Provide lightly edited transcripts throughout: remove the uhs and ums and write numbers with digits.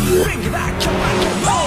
Bring it back, come on, come on.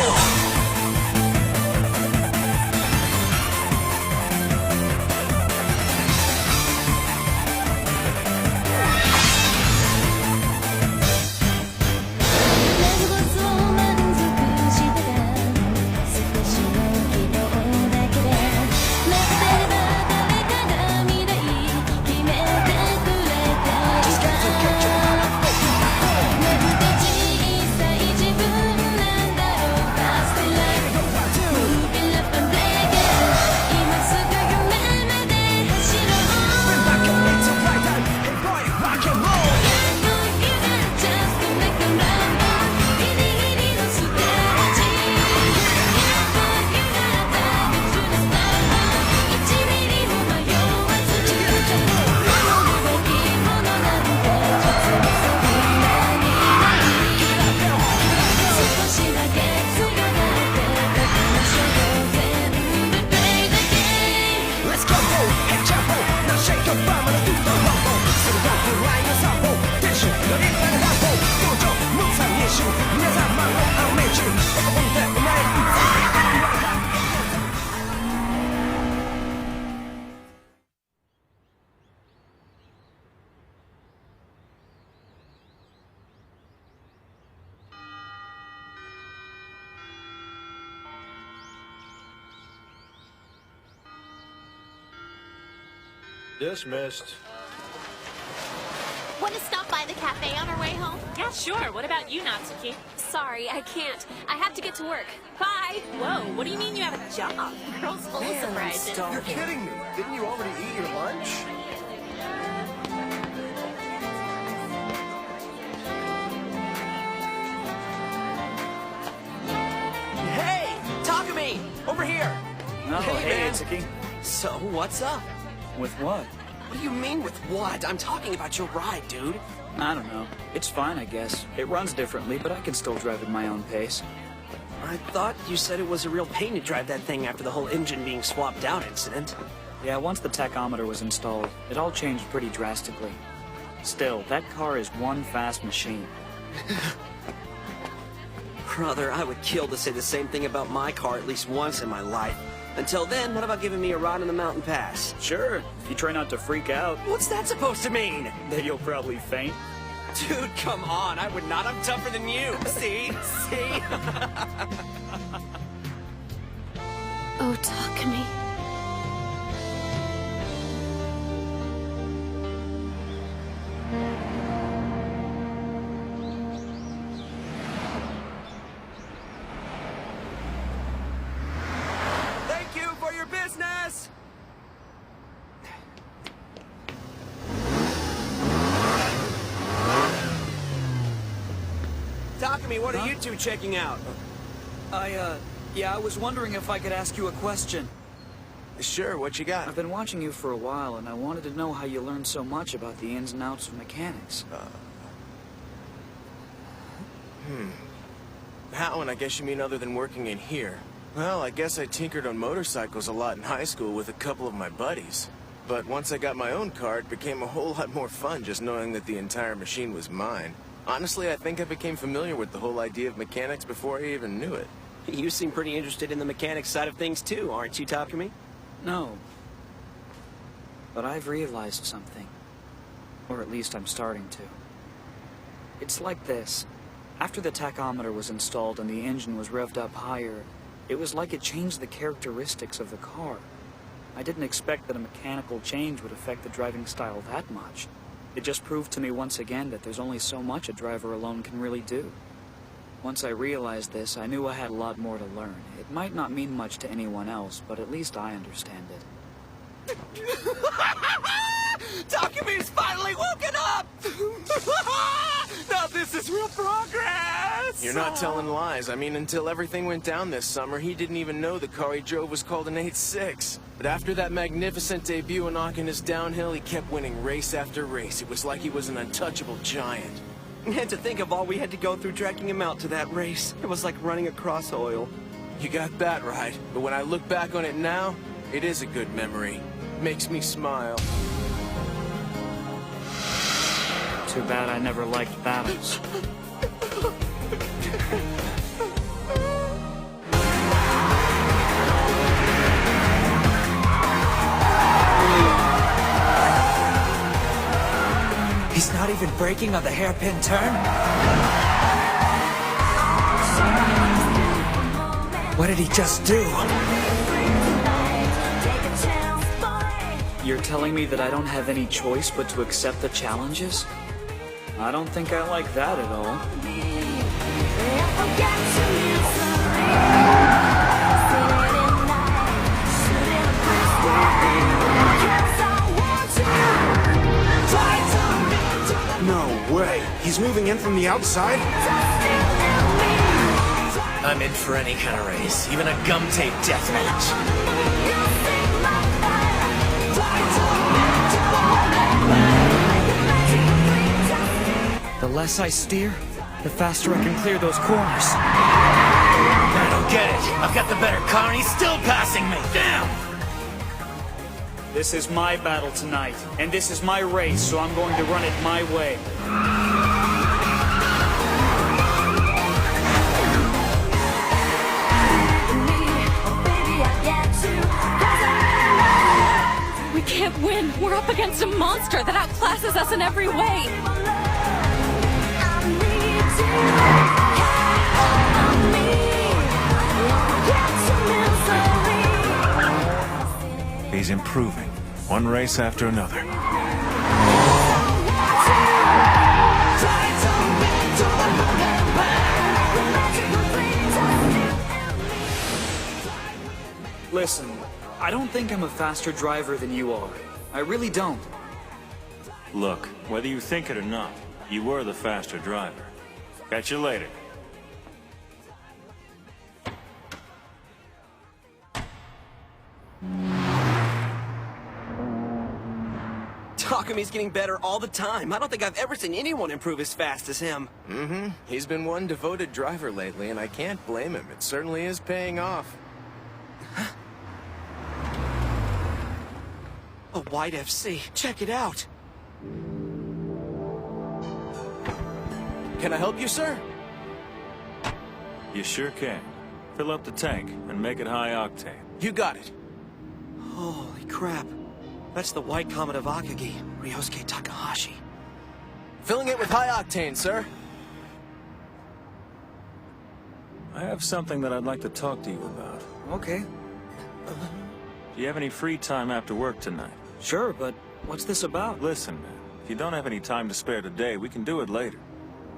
Dismissed. Want to stop by the cafe on our way home? Yeah, sure. What about you, Natsuki? Sorry, I can't. I have to get to work. Bye! Whoa, what do you mean you have a job? Girl's full of surprises. You're kidding me. Didn't you already eat your lunch? Hey, Takumi, over here. Oh, hey, man. Itsuki. So, what's up? With what? What do you mean with what? I'm talking about your ride, dude. I don't know. It's fine, I guess. It runs differently, but I can still drive at my own pace. I thought you said it was a real pain to drive that thing after the whole engine being swapped out incident. Yeah, once the tachometer was installed, it all changed pretty drastically. Still, that car is one fast machine. Brother, I would kill to say the same thing about my car at least once in my life. Until then, what about giving me a ride on the mountain pass? Sure, if you try not to freak out. What's that supposed to mean? Then you'll probably faint. Dude, come on. I would not. I'm tougher than you. See? See? Oh, Takumi. Thank you for your business! Takumi, what are you two checking out? Yeah, I was wondering if I could ask you a question. Sure, what you got? I've been watching you for a while, and I wanted to know how you learned so much about the ins and outs of mechanics. How, and I guess you mean other than working in here? Well, I guess I tinkered on motorcycles a lot in high school with a couple of my buddies. But once I got my own car, it became a whole lot more fun just knowing that the entire machine was mine. Honestly, I think I became familiar with the whole idea of mechanics before I even knew it. You seem pretty interested in the mechanics side of things too, aren't you, Takumi? No. But I've realized something. Or at least I'm starting to. It's like this. After the tachometer was installed and the engine was revved up higher, it was like it changed the characteristics of the car. I didn't expect that a mechanical change would affect the driving style that much. It just proved to me once again that there's only so much a driver alone can really do. Once I realized this, I knew I had a lot more to learn. It might not mean much to anyone else, but at least I understand it. Takumi's finally woken up! Now this is real progress! You're not telling lies. I mean, until everything went down this summer, he didn't even know the car he drove was called an 8.6. But after that magnificent debut in Akina's downhill, he kept winning race after race. It was like he was an untouchable giant. And to think of all we had to go through dragging him out to that race. It was like running across oil. You got that right. But when I look back on it now, it is a good memory. Makes me smile. Too bad I never liked battles. He's not even braking on the hairpin turn? What did he just do? You're telling me that I don't have any choice but to accept the challenges? I don't think I like that at all. No way. He's moving in from the outside? I'm in for any kind of race, even a gum tape deathmatch. The less I steer, the faster I can clear those corners. I don't get it. I've got the better car and he's still passing me. Damn! This is my battle tonight, and this is my race, so I'm going to run it my way. We can't win. We're up against a monster that outclasses us in every way. He's improving, one race after another. Listen, I don't think I'm a faster driver than you are. I really don't. Look, whether you think it or not, you were the faster driver. Catch you later. Takumi's getting better all the time. I don't think I've ever seen anyone improve as fast as him. Mm-hmm. He's been one devoted driver lately, and I can't blame him. It certainly is paying off. A white FC. Check it out. Can I help you, sir? You sure can. Fill up the tank and make it high octane. You got it. Holy crap. That's the White Comet of Akagi, Ryousuke Takahashi. Filling it with high octane, sir. I have something that I'd like to talk to you about. Okay. Do you have any free time after work tonight? Sure, but what's this about? Listen, man. If you don't have any time to spare today, we can do it later.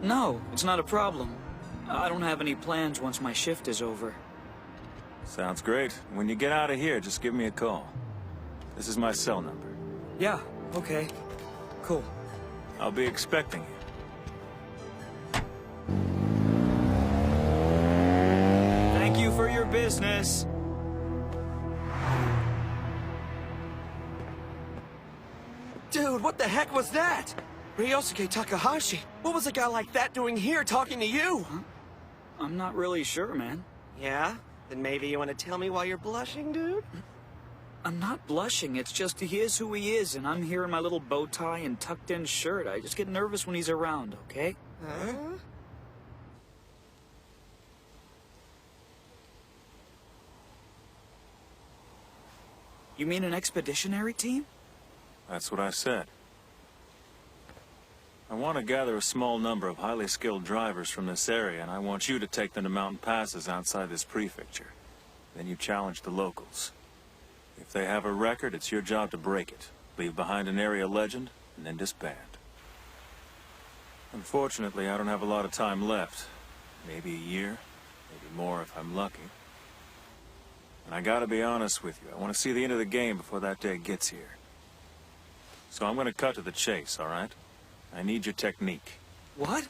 No, it's not a problem. I don't have any plans once my shift is over. Sounds great. When you get out of here, just give me a call. This is my cell number. Yeah, okay. Cool. I'll be expecting you. Thank you for your business. Dude, what the heck was that? Ryousuke Takahashi. What was a guy like that doing here talking to you? Huh? I'm not really sure, man. Yeah? Then maybe you want to tell me why you're blushing, dude? I'm not blushing, it's just he is who he is, and I'm here in my little bow tie and tucked-in shirt. I just get nervous when he's around, okay? Huh? You mean an expeditionary team? That's what I said. I want to gather a small number of highly skilled drivers from this area, and I want you to take them to mountain passes outside this prefecture. Then you challenge the locals. If they have a record, it's your job to break it. Leave behind an area legend, and then disband. Unfortunately, I don't have a lot of time left. Maybe a year, maybe more if I'm lucky. And I gotta be honest with you, I want to see the end of the game before that day gets here. So I'm gonna cut to the chase, alright? I need your technique. What?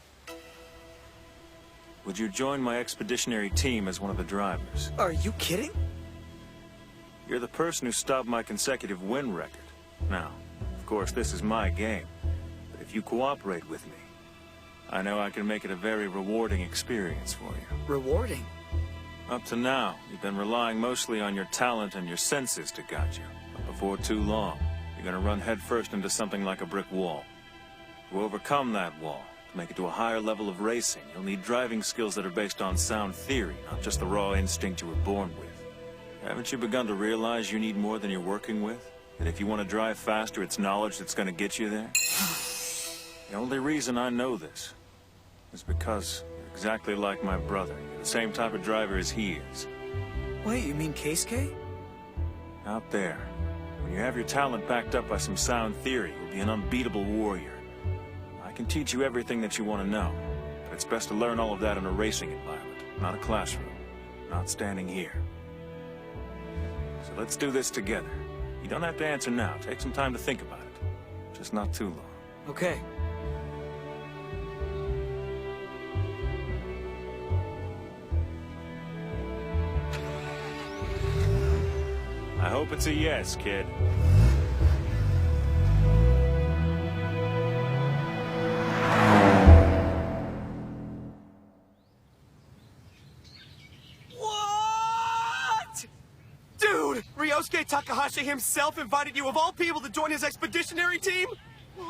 Would you join my expeditionary team as one of the drivers? Are you kidding? You're the person who stopped my consecutive win record. Now, of course, this is my game. But if you cooperate with me, I know I can make it a very rewarding experience for you. Rewarding? Up to now, you've been relying mostly on your talent and your senses to guide you. But before too long, you're gonna run headfirst into something like a brick wall. To overcome that wall, To make it to a higher level of racing, you'll need driving skills that are based on sound theory, not just the raw instinct you were born with. Haven't you begun to realize you need more than you're working with? That if you want to drive faster, it's knowledge that's going to get you there? The only reason I know this is because you're exactly like my brother. You're the same type of driver as he is. Wait, you mean Keisuke? Out there, when you have your talent backed up by some sound theory, you'll be an unbeatable warrior. I can teach you everything that you want to know, but it's best to learn all of that in a racing environment, not a classroom, not standing here. So let's do this together. You don't have to answer now. Take some time to think about it. Just not too long. Okay. I hope it's a yes, kid. What? Dude, Ryousuke Takahashi himself invited you of all people to join his expeditionary team?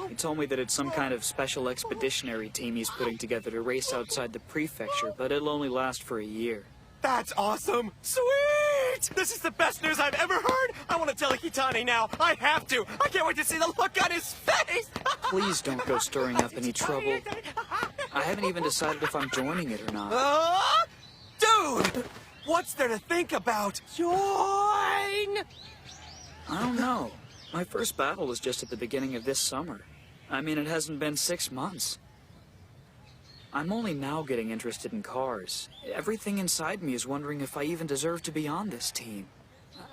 He told me that it's some kind of special expeditionary team he's putting together to race outside the prefecture, but it'll only last for a year. That's awesome! Sweet! This is the best news I've ever heard! I want to tell Hitane now! I have to! I can't wait to see the look on his face! Please don't go stirring up any trouble. I haven't even decided if I'm joining it or not. Dude! What's there to think about? Join! I don't know. My first battle was just at the beginning of this summer. I mean, it hasn't been 6 months. I'm only now getting interested in cars. Everything inside me is wondering if I even deserve to be on this team.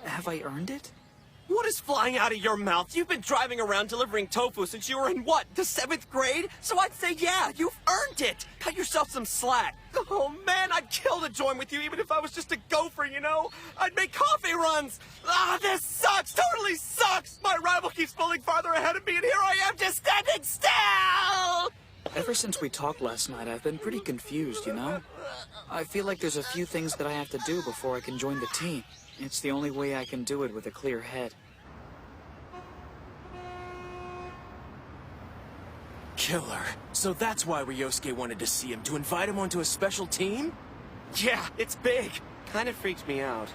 Have I earned it? What is flying out of your mouth? You've been driving around delivering tofu since you were in, what, the 7th grade? So I'd say, yeah, you've earned it. Cut yourself some slack. Oh, man, I'd kill to join with you even if I was just a gopher, you know? I'd make coffee runs. This sucks, totally sucks. My rival keeps pulling farther ahead of me, and here I am just standing still. Ever since we talked last night, I've been pretty confused, you know? I feel like there's a few things that I have to do before I can join the team. It's the only way I can do it with a clear head. Killer. So that's why Ryousuke wanted to see him, to invite him onto a special team? Yeah, it's big. Kind of freaks me out.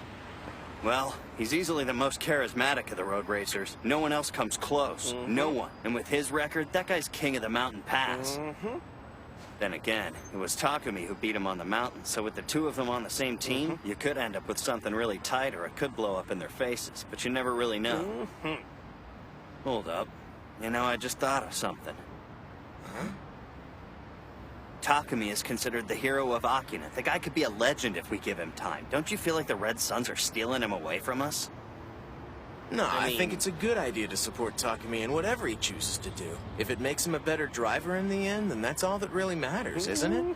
Well, he's easily the most charismatic of the road racers. No one else comes close. No one. And with his record, that guy's king of the mountain pass. Then again, it was Takumi who beat him on the mountain, so with the two of them on the same team, you could end up with something really tight or it could blow up in their faces, but you never really know. Hold up. You know, I just thought of something. Takumi is considered the hero of Akina. The guy could be a legend if we give him time. Don't you feel like the RedSuns are stealing him away from us? No, I think it's a good idea to support Takumi in whatever he chooses to do. If it makes him a better driver in the end, then that's all that really matters, isn't it?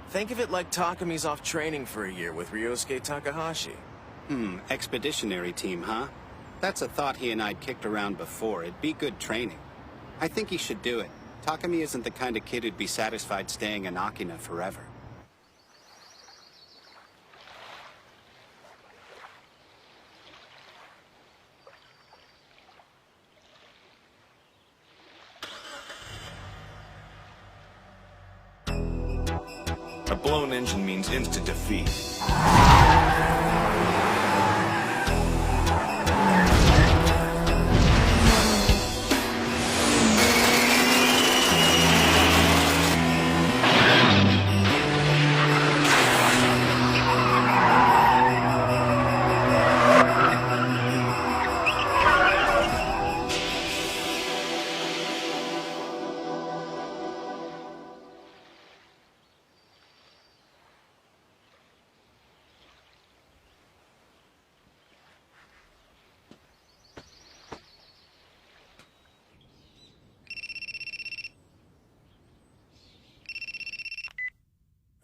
Think of it like Takumi's off training for a year with Ryousuke Takahashi. Expeditionary team, huh? That's a thought he and I'd kicked around before. It'd be good training. I think he should do it. Takumi isn't the kind of kid who'd be satisfied staying in Akina forever. A blown engine means instant defeat.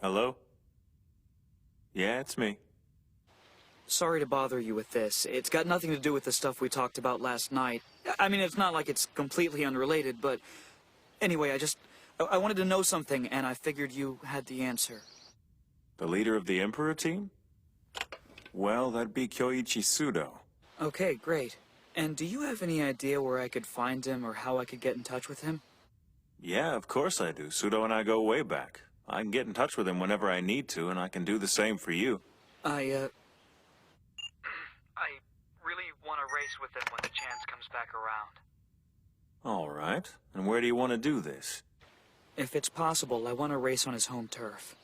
Hello? Yeah, it's me. Sorry to bother you with this. It's got nothing to do with the stuff we talked about last night. I mean, it's not like it's completely unrelated, but... Anyway, I wanted to know something, and I figured you had the answer. The leader of the Emperor team? Well, that'd be Kyouichi Sudou. Okay, great. And do you have any idea where I could find him or how I could get in touch with him? Yeah, of course I do. Sudou and I go way back. I can get in touch with him whenever I need to, and I can do the same for you. I really want to race with him when the chance comes back around. All right. And where do you want to do this? If it's possible, I want to race on his home turf.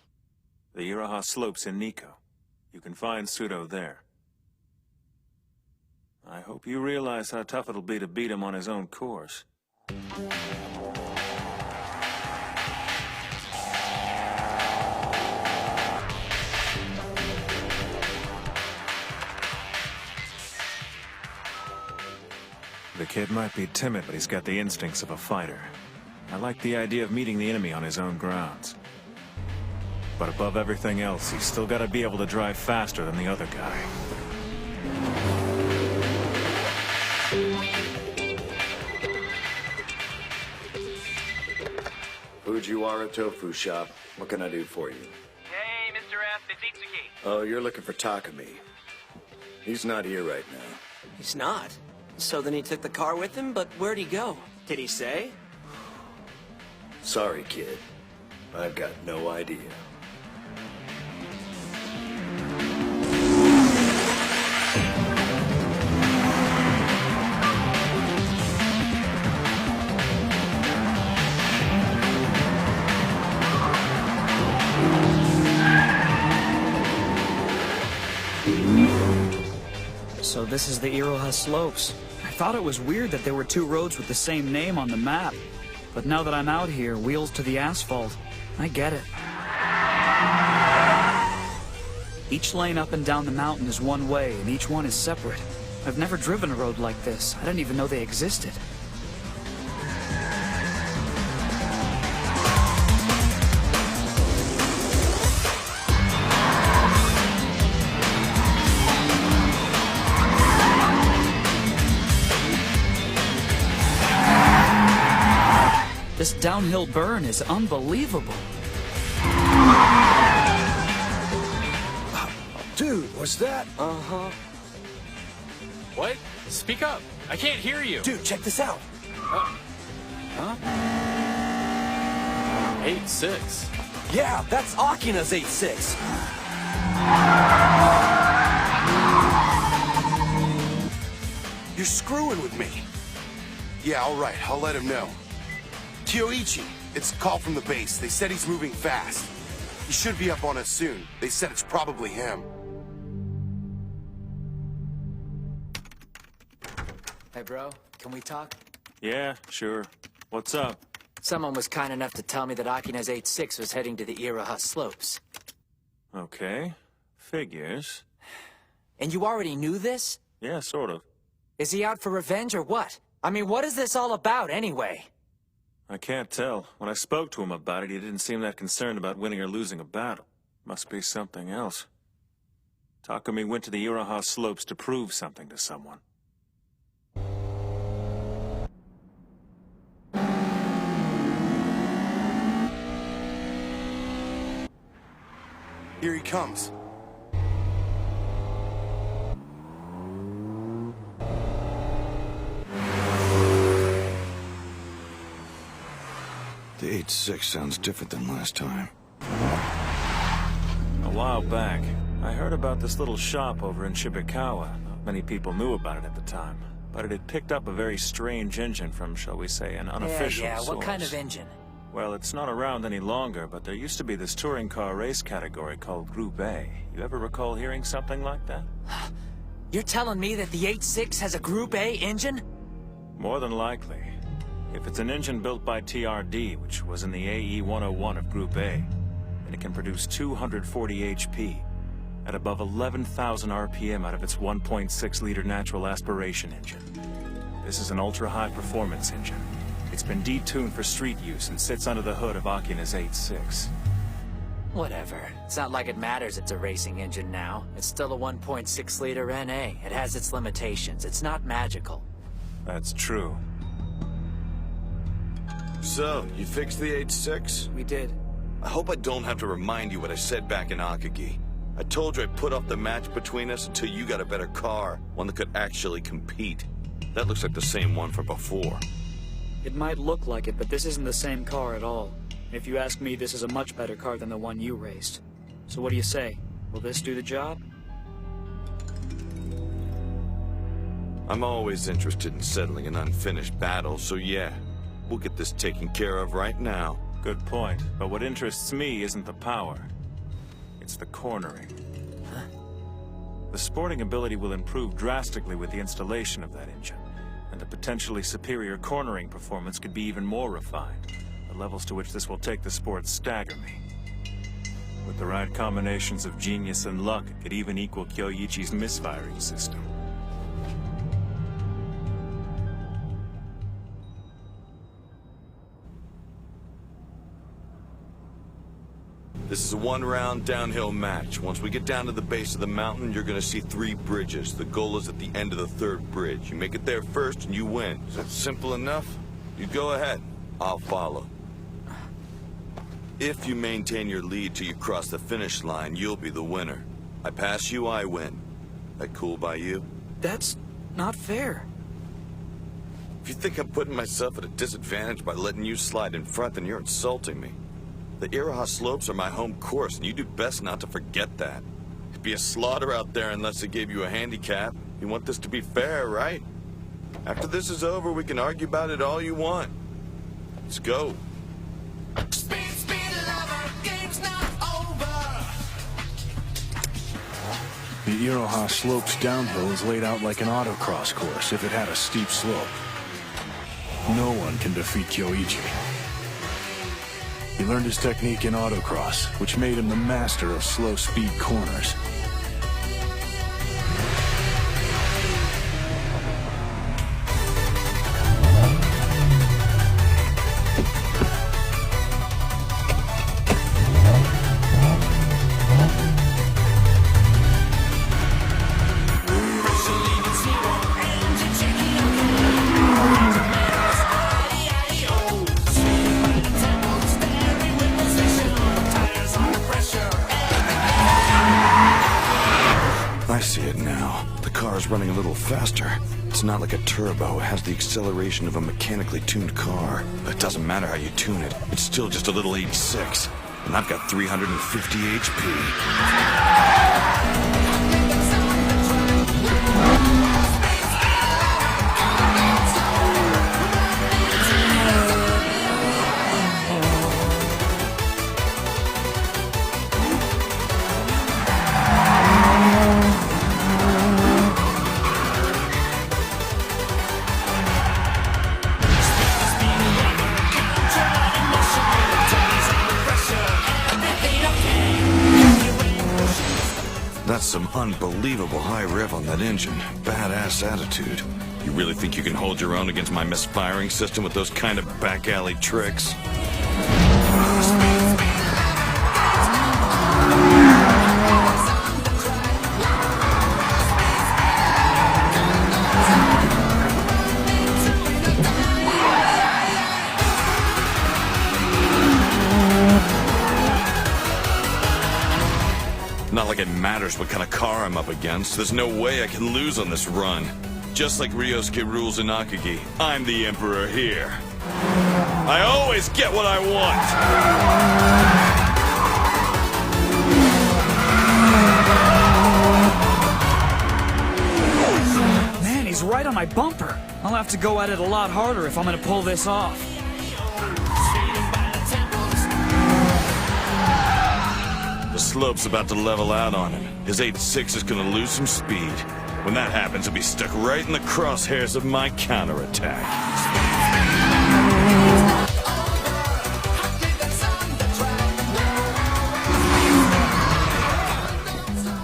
The Iroha Slopes in Nikko. You can find Sudou there. I hope you realize how tough it'll be to beat him on his own course. The kid might be timid, but he's got the instincts of a fighter. I like the idea of meeting the enemy on his own grounds. But above everything else, he's still got to be able to drive faster than the other guy. Fujiwara Tofu Shop. What can I do for you? Hey, Mr. F, it's Itsuki. Oh, you're looking for Takumi. He's not here right now. He's not? So then he took the car with him, but where'd he go? Did he say? Sorry, kid. I've got no idea. So this is the Iroha Slopes. I thought it was weird that there were two roads with the same name on the map. But now that I'm out here, wheels to the asphalt, I get it. Each lane up and down the mountain is one way, and each one is separate. I've never driven a road like this. I didn't even know they existed. This downhill burn is unbelievable. Dude, what's that? Uh-huh. What? Speak up. I can't hear you. Dude, check this out. Huh? 8-6. Yeah, that's Akina's 8-6. You're screwing with me. Yeah, all right. I'll let him know. Kyouichi, it's a call from the base. They said he's moving fast. He should be up on us soon. They said it's probably him. Hey, bro, can we talk? Yeah, sure. What's up? Someone was kind enough to tell me that Akina's 8-6 was heading to the Iroha Slopes. Okay. Figures. And you already knew this? Yeah, sort of. Is he out for revenge or what? I mean, what is this all about anyway? I can't tell. When I spoke to him about it, he didn't seem that concerned about winning or losing a battle. Must be something else. Takumi went to the Iroha Slopes to prove something to someone. Here he comes. The 8-6 sounds different than last time. A while back, I heard about this little shop over in Shibikawa. Not many people knew about it at the time, but it had picked up a very strange engine from, shall we say, an unofficial Yeah, source. what kind of engine? Well, it's not around any longer, but there used to be this touring car race category called Group A. You ever recall hearing something like that? You're telling me that the 8-6 has a Group A engine? More than likely. If it's an engine built by TRD, which was in the AE-101 of Group A, then it can produce 240 HP at above 11,000 RPM out of its 1.6-liter natural aspiration engine. This is an ultra-high performance engine. It's been detuned for street use and sits under the hood of Akina's 8-6. Whatever. It's not like it matters it's a racing engine now. It's still a 1.6-liter NA. It has its limitations. It's not magical. That's true. So, you fixed the 8-6? We did. I hope I don't have to remind you what I said back in Akagi. I told you I'd put off the match between us until you got a better car, one that could actually compete. That looks like the same one from before. It might look like it, but this isn't the same car at all. If you ask me, this is a much better car than the one you raced. So what do you say? Will this do the job? I'm always interested in settling an unfinished battle, so yeah, we'll get this taken care of right now. Good point, but what interests me isn't the power. It's the cornering. The sporting ability will improve drastically with the installation of that engine, and the potentially superior cornering performance could be even more refined. The levels to which this will take the sport stagger me. With the right combinations of genius and luck, it could even equal Kyouichi's misfiring system. This is a one-round downhill match. Once we get down to the base of the mountain, you're gonna see 3 bridges. The goal is at the end of the 3rd bridge. You make it there first and you win. Is that simple enough? You go ahead. I'll follow. If you maintain your lead till you cross the finish line, you'll be the winner. I pass you, I win. That cool by you? That's not fair. If you think I'm putting myself at a disadvantage by letting you slide in front, then you're insulting me. The Iraha slopes are my home course, and you do best not to forget that. It'd be a slaughter out there unless they gave you a handicap. You want this to be fair, right? After this is over, we can argue about it all you want. Let's go. The Iraha slopes downhill is laid out like an autocross course if it had a steep slope. No one can defeat Kyouichi. He learned his technique in autocross, which made him the master of slow speed corners. Running a little faster. It's not like a turbo. It has the acceleration of a mechanically tuned car. But it doesn't matter how you tune it. It's still just a little 86. And I've got 350 HP. That's some unbelievable high rev on that engine. Badass attitude. You really think you can hold your own against my misfiring system with those kind of back alley tricks? Not like it matters what kind of car I'm up against. There's no way I can lose on this run. Just like Ryousuke rules in Akagi, I'm the emperor here. I always get what I want! Man, he's right on my bumper. I'll have to go at it a lot harder if I'm gonna pull this off. The slope's about to level out on him. His 8.6 is gonna lose some speed. When that happens, he'll be stuck right in the crosshairs of my counterattack.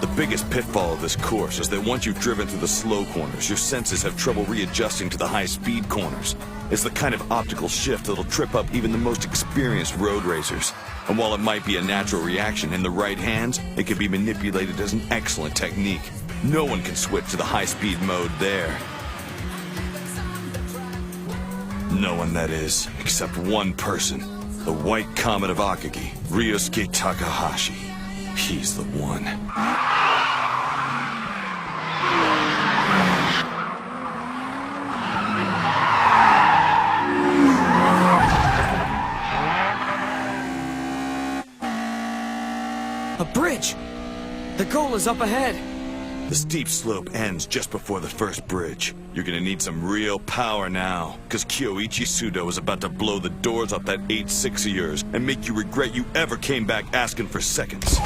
The biggest pitfall of this course is that once you've driven through the slow corners, your senses have trouble readjusting to the high-speed corners. It's the kind of optical shift that'll trip up even the most experienced road racers. And while it might be a natural reaction in the right hands, it can be manipulated as an excellent technique. No one can switch to the high-speed mode there. No one, that is, except one person. The White Comet of Akagi, Ryousuke Takahashi. He's the one. A bridge! The goal is up ahead! The steep slope ends just before the first bridge. You're gonna need some real power now, because Kyouichi Sudou is about to blow the doors off that 8.6 of yours and make you regret you ever came back asking for seconds.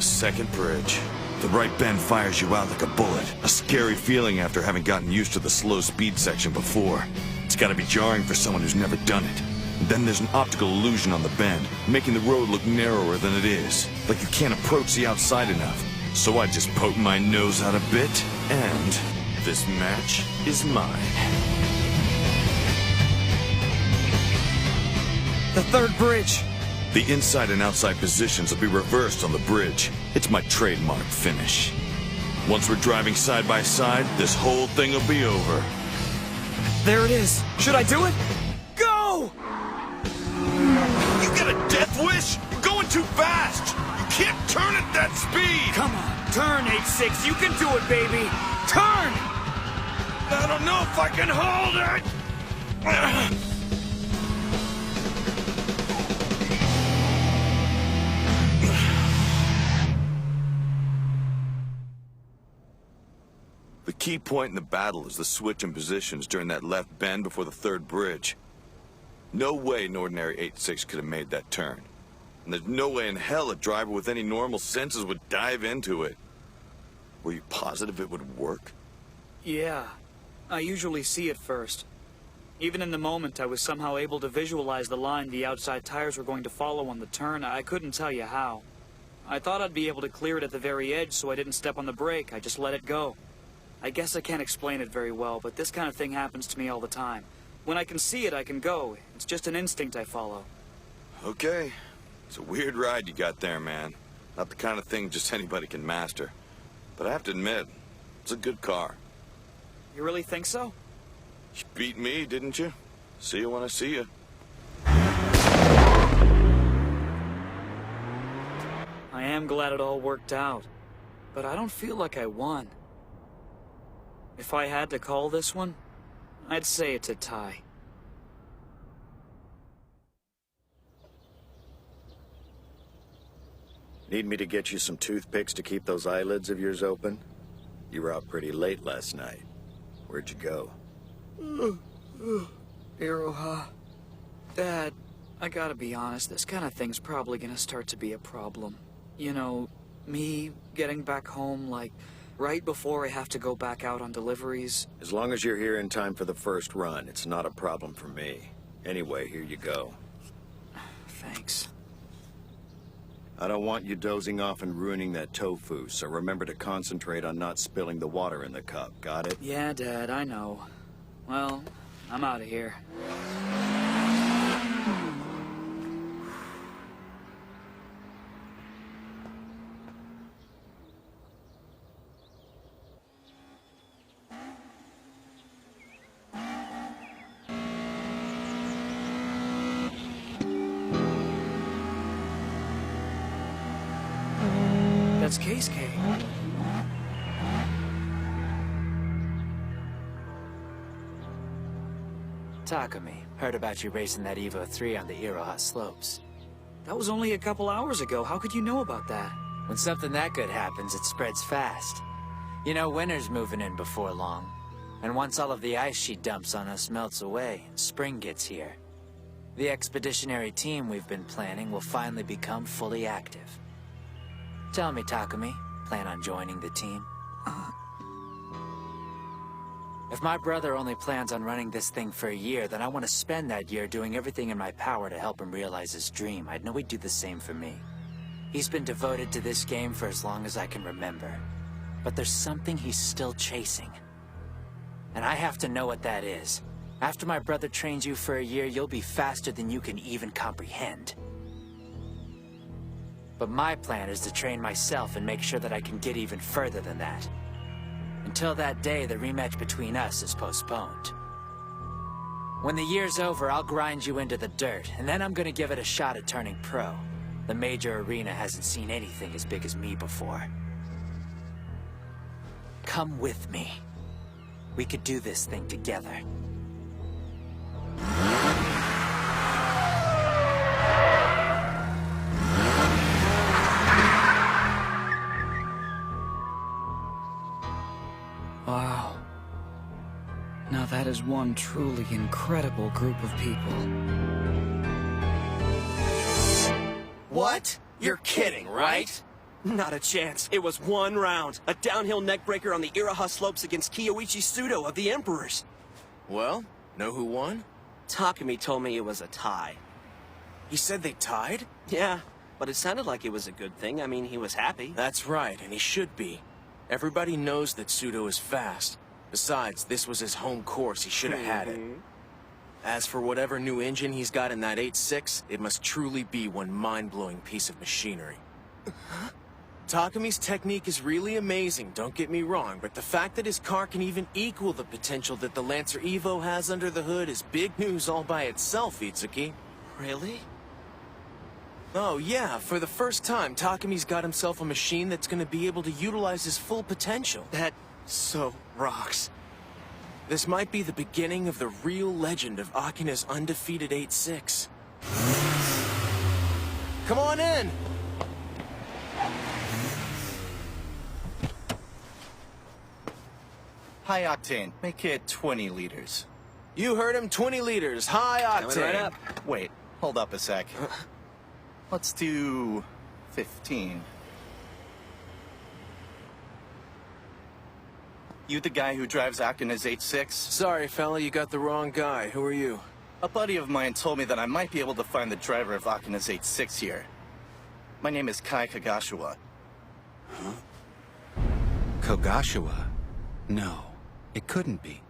Second bridge. The right bend fires you out like a bullet. A scary feeling after having gotten used to the slow speed section before. It's gotta be jarring for someone who's never done it. And then there's an optical illusion on the bend, making the road look narrower than it is. Like you can't approach the outside enough. So I just poke my nose out a bit, and this match is mine. The third bridge! The inside and outside positions will be reversed on the bridge. It's my trademark finish. Once we're driving side by side, this whole thing will be over. There it is. Should I do it? Go! You got a death wish? You're going too fast! You can't turn at that speed! Come on, turn 8.6. You can do it, baby! Turn! I don't know if I can hold it! The key point in the battle is the switch in positions during that left bend before the third bridge. No way an ordinary 8.6 could have made that turn. And there's no way in hell a driver with any normal senses would dive into it. Were you positive it would work? Yeah. I usually see it first. Even in the moment I was somehow able to visualize the line the outside tires were going to follow on the turn. I couldn't tell you how. I thought I'd be able to clear it at the very edge, so I didn't step on the brake. I just let it go. I guess I can't explain it very well, but this kind of thing happens to me all the time. When I can see it, I can go. It's just an instinct I follow. Okay. It's a weird ride you got there, man. Not the kind of thing just anybody can master. But I have to admit, it's a good car. You really think so? You beat me, didn't you? See you when I see you. I am glad it all worked out, but I don't feel like I won. If I had to call this one, I'd say it's a tie. Need me to get you some toothpicks to keep those eyelids of yours open? You were out pretty late last night. Where'd you go? Iroha. Dad, I gotta be honest, this kind of thing's probably gonna start to be a problem. You know, me getting back home, like, right before I have to go back out on deliveries. As long as you're here in time for the first run, it's not a problem for me. Anyway, here you go. Thanks. I don't want you dozing off and ruining that tofu, so remember to concentrate on not spilling the water in the cup, got it? Yeah, Dad, I know. Well, I'm out of here. That's Case K. Takumi, heard about you racing that Evo 3 on the Iroha slopes. That was only a couple hours ago. How could you know about that? When something that good happens, it spreads fast. You know, winter's moving in before long. And once all of the ice she dumps on us melts away, spring gets here. The expeditionary team we've been planning will finally become fully active. Tell me, Takumi, plan on joining the team? If my brother only plans on running this thing for a year, then I want to spend that year doing everything in my power to help him realize his dream. I'd know he'd do the same for me. He's been devoted to this game for as long as I can remember. But there's something he's still chasing. And I have to know what that is. After my brother trains you for a year, you'll be faster than you can even comprehend. But my plan is to train myself and make sure that I can get even further than that. Until that day, the rematch between us is postponed. When the year's over, I'll grind you into the dirt, and then I'm gonna give it a shot at turning pro. The major arena hasn't seen anything as big as me before. Come with me. We could do this thing together. Wow. Now that is one truly incredible group of people. What? You're kidding, right? Not a chance. It was one round. A downhill neckbreaker on the Iraha slopes against Kyouichi Sudou of the Emperors. Well, know who won? Takumi told me it was a tie. He said they tied? Yeah, but it sounded like it was a good thing. I mean, he was happy. That's right, and he should be. Everybody knows that Sudou is fast. Besides, this was his home course. He should have had it. As for whatever new engine he's got in that 8.6, it must truly be one mind-blowing piece of machinery. Takumi's technique is really amazing, don't get me wrong, but the fact that his car can even equal the potential that the Lancer Evo has under the hood is big news all by itself, Itsuki. Really? Oh yeah, for the first time, Takumi's got himself a machine that's gonna be able to utilize his full potential. That so rocks. This might be the beginning of the real legend of Akina's undefeated 8.6. Come on in! High octane. Make it 20 liters. You heard him, 20 liters. High octane. Coming right up. Wait, hold up a sec. Let's do 15. You the guy who drives Akina's 8.6? Sorry, fella, you got the wrong guy. Who are you? A buddy of mine told me that I might be able to find the driver of Akina's 8.6 here. My name is Kai Kagashiwa. Huh? Kagashiwa? No, it couldn't be.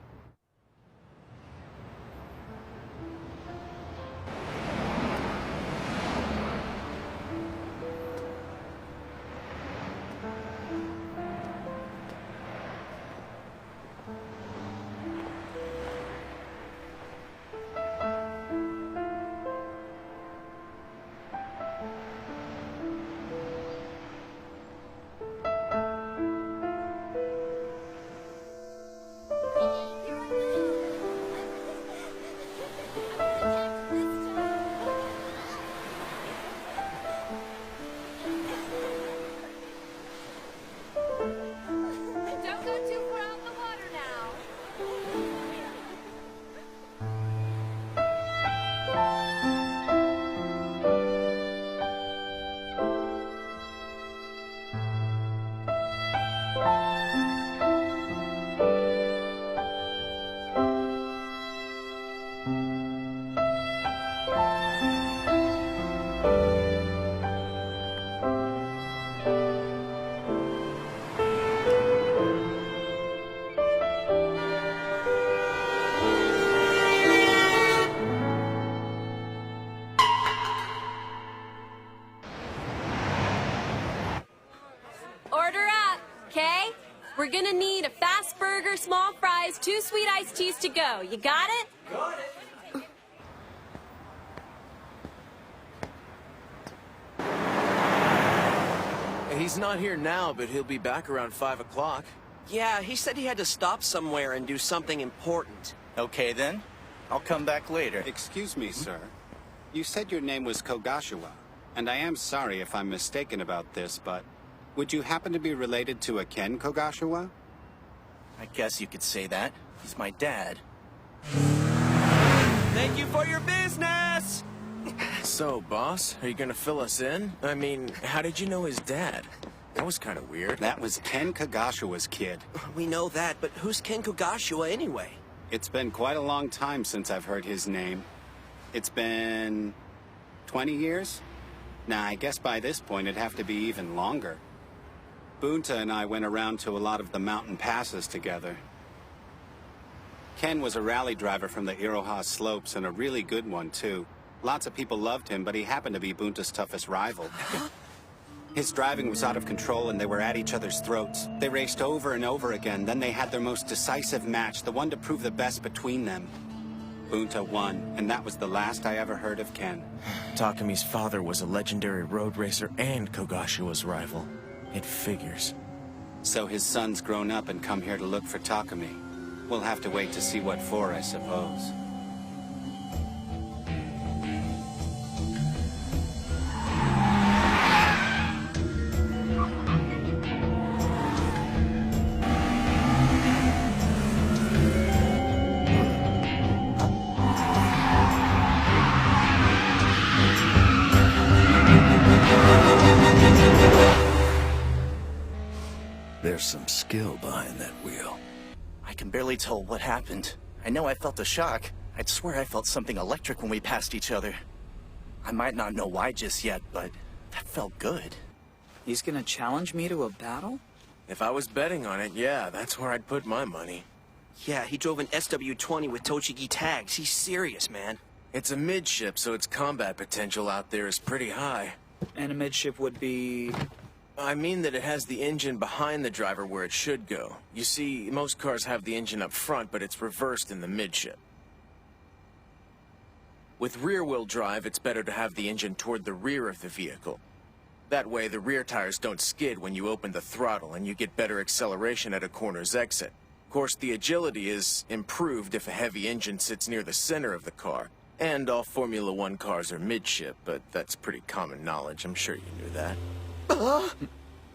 We're gonna need a fast burger, small fries, 2 sweet iced teas to go. You got it? Got it. He's not here now, but he'll be back around 5 o'clock. Yeah, he said he had to stop somewhere and do something important. Okay then. I'll come back later. Excuse me, sir. You said your name was Kagashiwa, and I am sorry if I'm mistaken about this, but would you happen to be related to a Ken Kagashiwa? I guess you could say that. He's my dad. Thank you for your business! So, boss, are you gonna fill us in? I mean, how did you know his dad? That was kind of weird. That was Ken Kagashiwa's kid. We know that, but who's Ken Kagashiwa anyway? It's been quite a long time since I've heard his name. It's been 20 years? Nah, I guess by this point it'd have to be even longer. Bunta and I went around to a lot of the mountain passes together. Ken was a rally driver from the Iraha slopes, and a really good one, too. Lots of people loved him, but he happened to be Bunta's toughest rival. His driving was out of control, and they were at each other's throats. They raced over and over again, then they had their most decisive match, the one to prove the best between them. Bunta won, and that was the last I ever heard of Ken. Takumi's father was a legendary road racer and Kogashiwa's rival. It figures. So his son's grown up and come here to look for Takumi. We'll have to wait to see what for, I suppose. There's some skill behind that wheel. I can barely tell what happened. I know I felt a shock. I'd swear I felt something electric when we passed each other. I might not know why just yet, but that felt good. He's gonna challenge me to a battle? If I was betting on it, yeah, that's where I'd put my money. Yeah, he drove an SW20 with Tochigi tags. He's serious, man. It's a midship, so its combat potential out there is pretty high. And a midship would be... I mean that it has the engine behind the driver where it should go. You see, most cars have the engine up front, but it's reversed in the midship. With rear-wheel drive, it's better to have the engine toward the rear of the vehicle. That way, the rear tires don't skid when you open the throttle, and you get better acceleration at a corner's exit. Of course, the agility is improved if a heavy engine sits near the center of the car. And all Formula One cars are midship, but that's pretty common knowledge. I'm sure you knew that.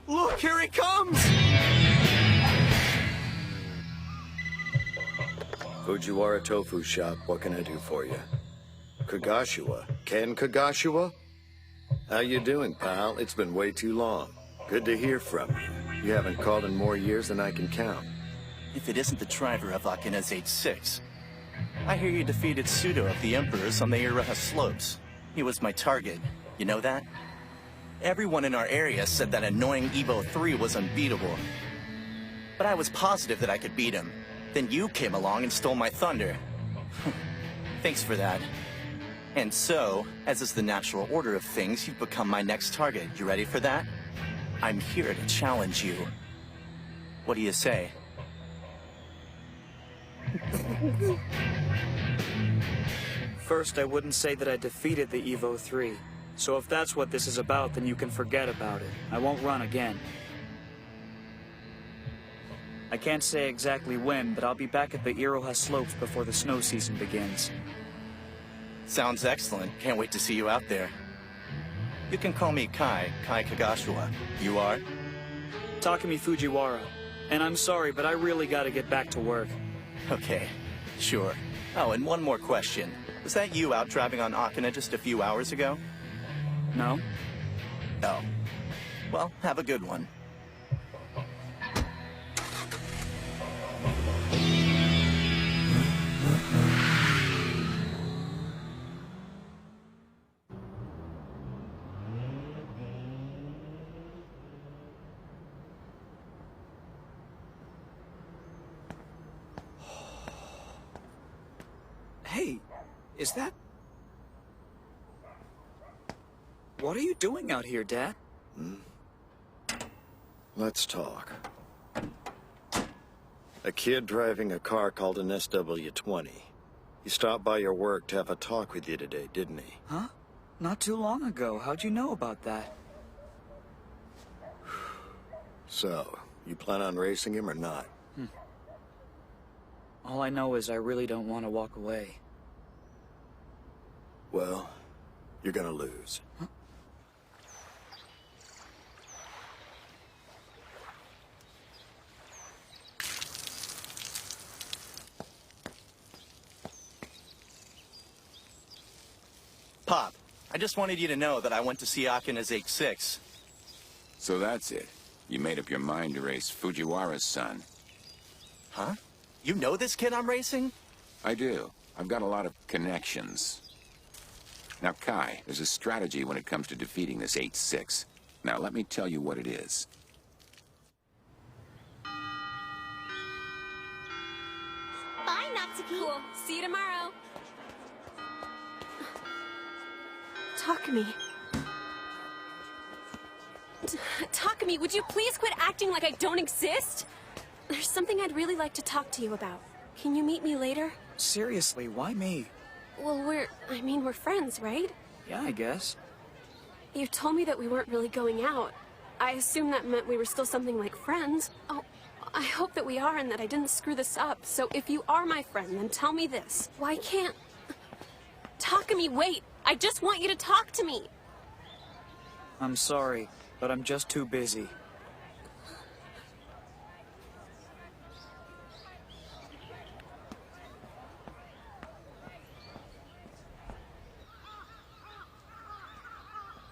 Look, here he comes! Fujiwara Tofu Shop, what can I do for you? Kogashiwa? Ken Kogashiwa? How you doing, pal? It's been way too long. Good to hear from you. You haven't called in more years than I can count. If it isn't the driver of Akina's 8-6. I hear you defeated Sudou of the Emperors on the Iroha slopes. He was my target. You know that? Everyone in our area said that annoying Evo 3 was unbeatable. But I was positive that I could beat him. Then you came along and stole my thunder. Thanks for that. And so, as is the natural order of things, you've become my next target. You ready for that? I'm here to challenge you. What do you say? First, I wouldn't say that I defeated the Evo 3. So if that's what this is about, then you can forget about it. I won't run again. I can't say exactly when, but I'll be back at the Iroha slopes before the snow season begins. Sounds excellent. Can't wait to see you out there. You can call me Kai Kogashiwa. You are? Takumi Fujiwara. And I'm sorry, but I really gotta get back to work. Okay, sure. Oh, and one more question. Was that you out driving on Akina just a few hours ago? No. Oh. Well, have a good one. Hey, is that... What are you doing out here, Dad? Let's talk. A kid driving a car called an SW20. He stopped by your work to have a talk with you today, didn't he? Huh? Not too long ago. How'd you know about that? So, you plan on racing him or not? All I know is I really don't want to walk away. Well, you're gonna lose. Huh? Pop, I just wanted you to know that I went to see Akina's 8-6. So that's it. You made up your mind to race Fujiwara's son. Huh? You know this kid I'm racing? I do. I've got a lot of connections. Now, Kai, there's a strategy when it comes to defeating this 8-6. Now, let me tell you what it is. Bye, Natsuki. Cool. See you tomorrow. Takumi. Takumi, would you please quit acting like I don't exist? There's something I'd really like to talk to you about. Can you meet me later? seriously, why me? Well, we're friends, right? Yeah, I guess. You told me that we weren't really going out. I assumed that meant we were still something like friends. Oh, I hope that we are and that I didn't screw this up. So if you are my friend, then tell me this. Why can't... Takumi, wait! I just want you to talk to me! I'm sorry, but I'm just too busy.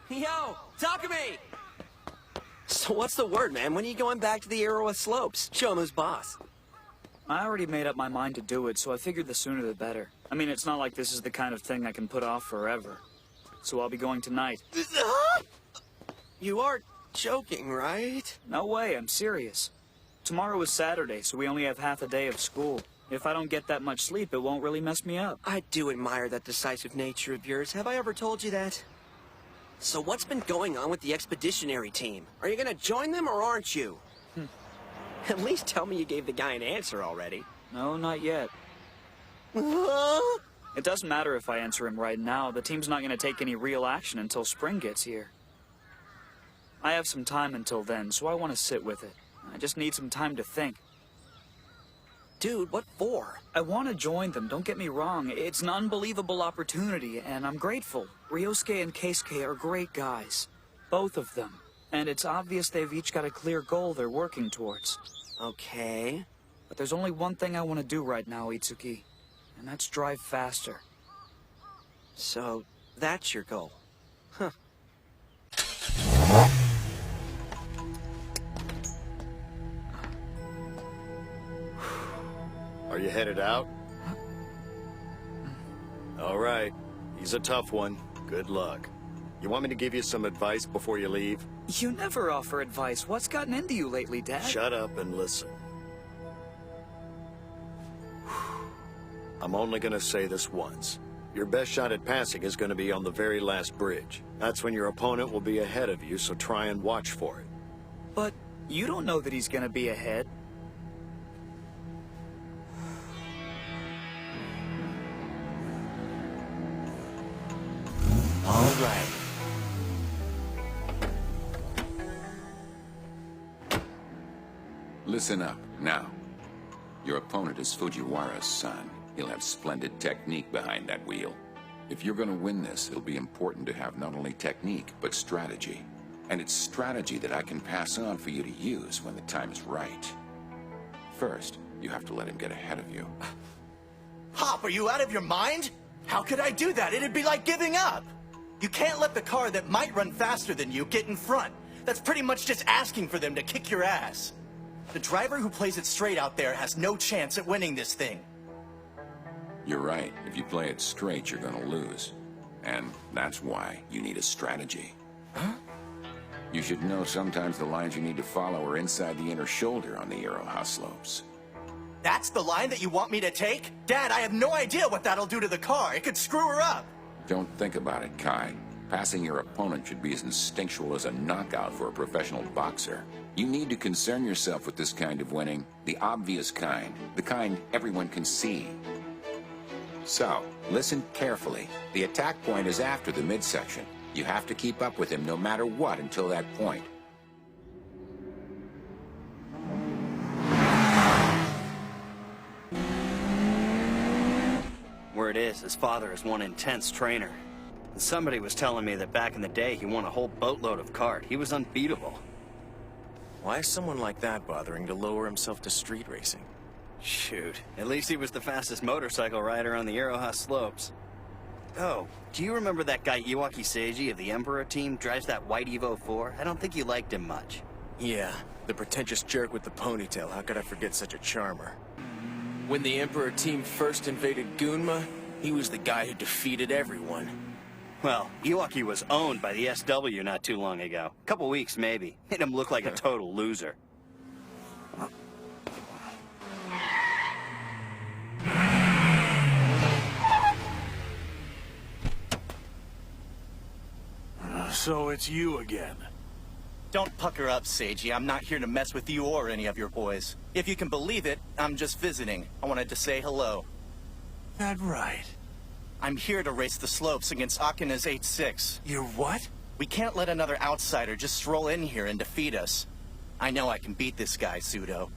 Yo, Takumi! So what's the word, man? When are you going back to the Iroha slopes? Show him who's boss. I already made up my mind to do it, so I figured the sooner the better. I mean, it's not like this is the kind of thing I can put off forever. So I'll be going tonight. You are joking, right? No way, I'm serious. Tomorrow is Saturday, so we only have half a day of school. If I don't get that much sleep, it won't really mess me up. I do admire that decisive nature of yours. Have I ever told you that? So what's been going on with the expeditionary team? Are you gonna join them or aren't you? At least tell me you gave the guy an answer already. No, not yet. It doesn't matter if I answer him right now. The team's not gonna take any real action until spring gets here. I have some time until then, so I want to sit with it. I just need some time to think. Dude, what for? I want to join them, don't get me wrong. It's an unbelievable opportunity, and I'm grateful. Ryousuke and Keisuke are great guys. Both of them. And it's obvious they've each got a clear goal they're working towards. Okay. But there's only one thing I want to do right now, Itsuki. And that's drive faster. So, that's your goal. Huh. Are you headed out? All right. He's a tough one. Good luck. You want me to give you some advice before you leave? You never offer advice. What's gotten into you lately, Dad? Shut up and listen. I'm only gonna say this once. Your best shot at passing is gonna be on the very last bridge. That's when your opponent will be ahead of you, so try and watch for it. But you don't know that he's gonna be ahead. All right. Listen up, now. Your opponent is Fujiwara's son. He'll have splendid technique behind that wheel. If you're gonna win this, it'll be important to have not only technique, but strategy. And it's strategy that I can pass on for you to use when the time is right. First, you have to let him get ahead of you. Hop, are you out of your mind? How could I do that? It'd be like giving up. You can't let the car that might run faster than you get in front. That's pretty much just asking for them to kick your ass. The driver who plays it straight out there has no chance at winning this thing. You're right. If you play it straight, you're gonna lose. And that's why you need a strategy. Huh? You should know sometimes the lines you need to follow are inside the inner shoulder on the Iroha slopes. That's the line that you want me to take? Dad, I have no idea what that'll do to the car. It could screw her up. Don't think about it, Kai. Passing your opponent should be as instinctual as a knockout for a professional boxer. You need to concern yourself with this kind of winning, the obvious kind, the kind everyone can see. So, listen carefully. The attack point is after the midsection. You have to keep up with him no matter what until that point. Word is, his father is one intense trainer. And somebody was telling me that back in the day he won a whole boatload of kart. He was unbeatable. Why is someone like that bothering to lower himself to street racing? Shoot, at least he was the fastest motorcycle rider on the Iroha slopes. Oh, do you remember that guy Yuuichi Seiji of the Emperor team drives that white Evo 4? I don't think you liked him much. Yeah, the pretentious jerk with the ponytail. How could I forget such a charmer? When the Emperor team first invaded Gunma, he was the guy who defeated everyone. Well, Yuuichi was owned by the SW not too long ago. Couple weeks, maybe. Made him look like a total loser. So it's you again. Don't pucker up, Seiji. I'm not here to mess with you or any of your boys. If you can believe it, I'm just visiting. I wanted to say hello. That right. I'm here to race the slopes against Akina's 8-6. You're what? We can't let another outsider just stroll in here and defeat us. I know I can beat this guy, Sudou.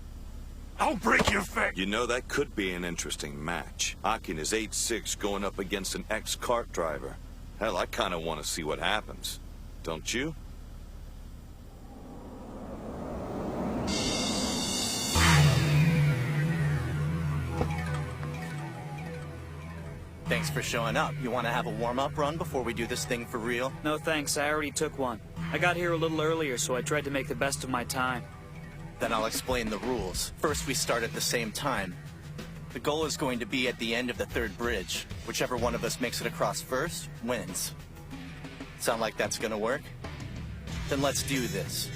I'll break your face! You know, that could be an interesting match. Akina's 8-6 going up against an ex-kart driver. Hell, I kind of want to see what happens. Don't you? Thanks for showing up. You want to have a warm-up run before we do this thing for real? No thanks, I already took one. I got here a little earlier, so I tried to make the best of my time. Then I'll explain the rules. First, we start at the same time. The goal is going to be at the end of the third bridge. Whichever one of us makes it across first, wins. Sound like that's gonna work? Then let's do this.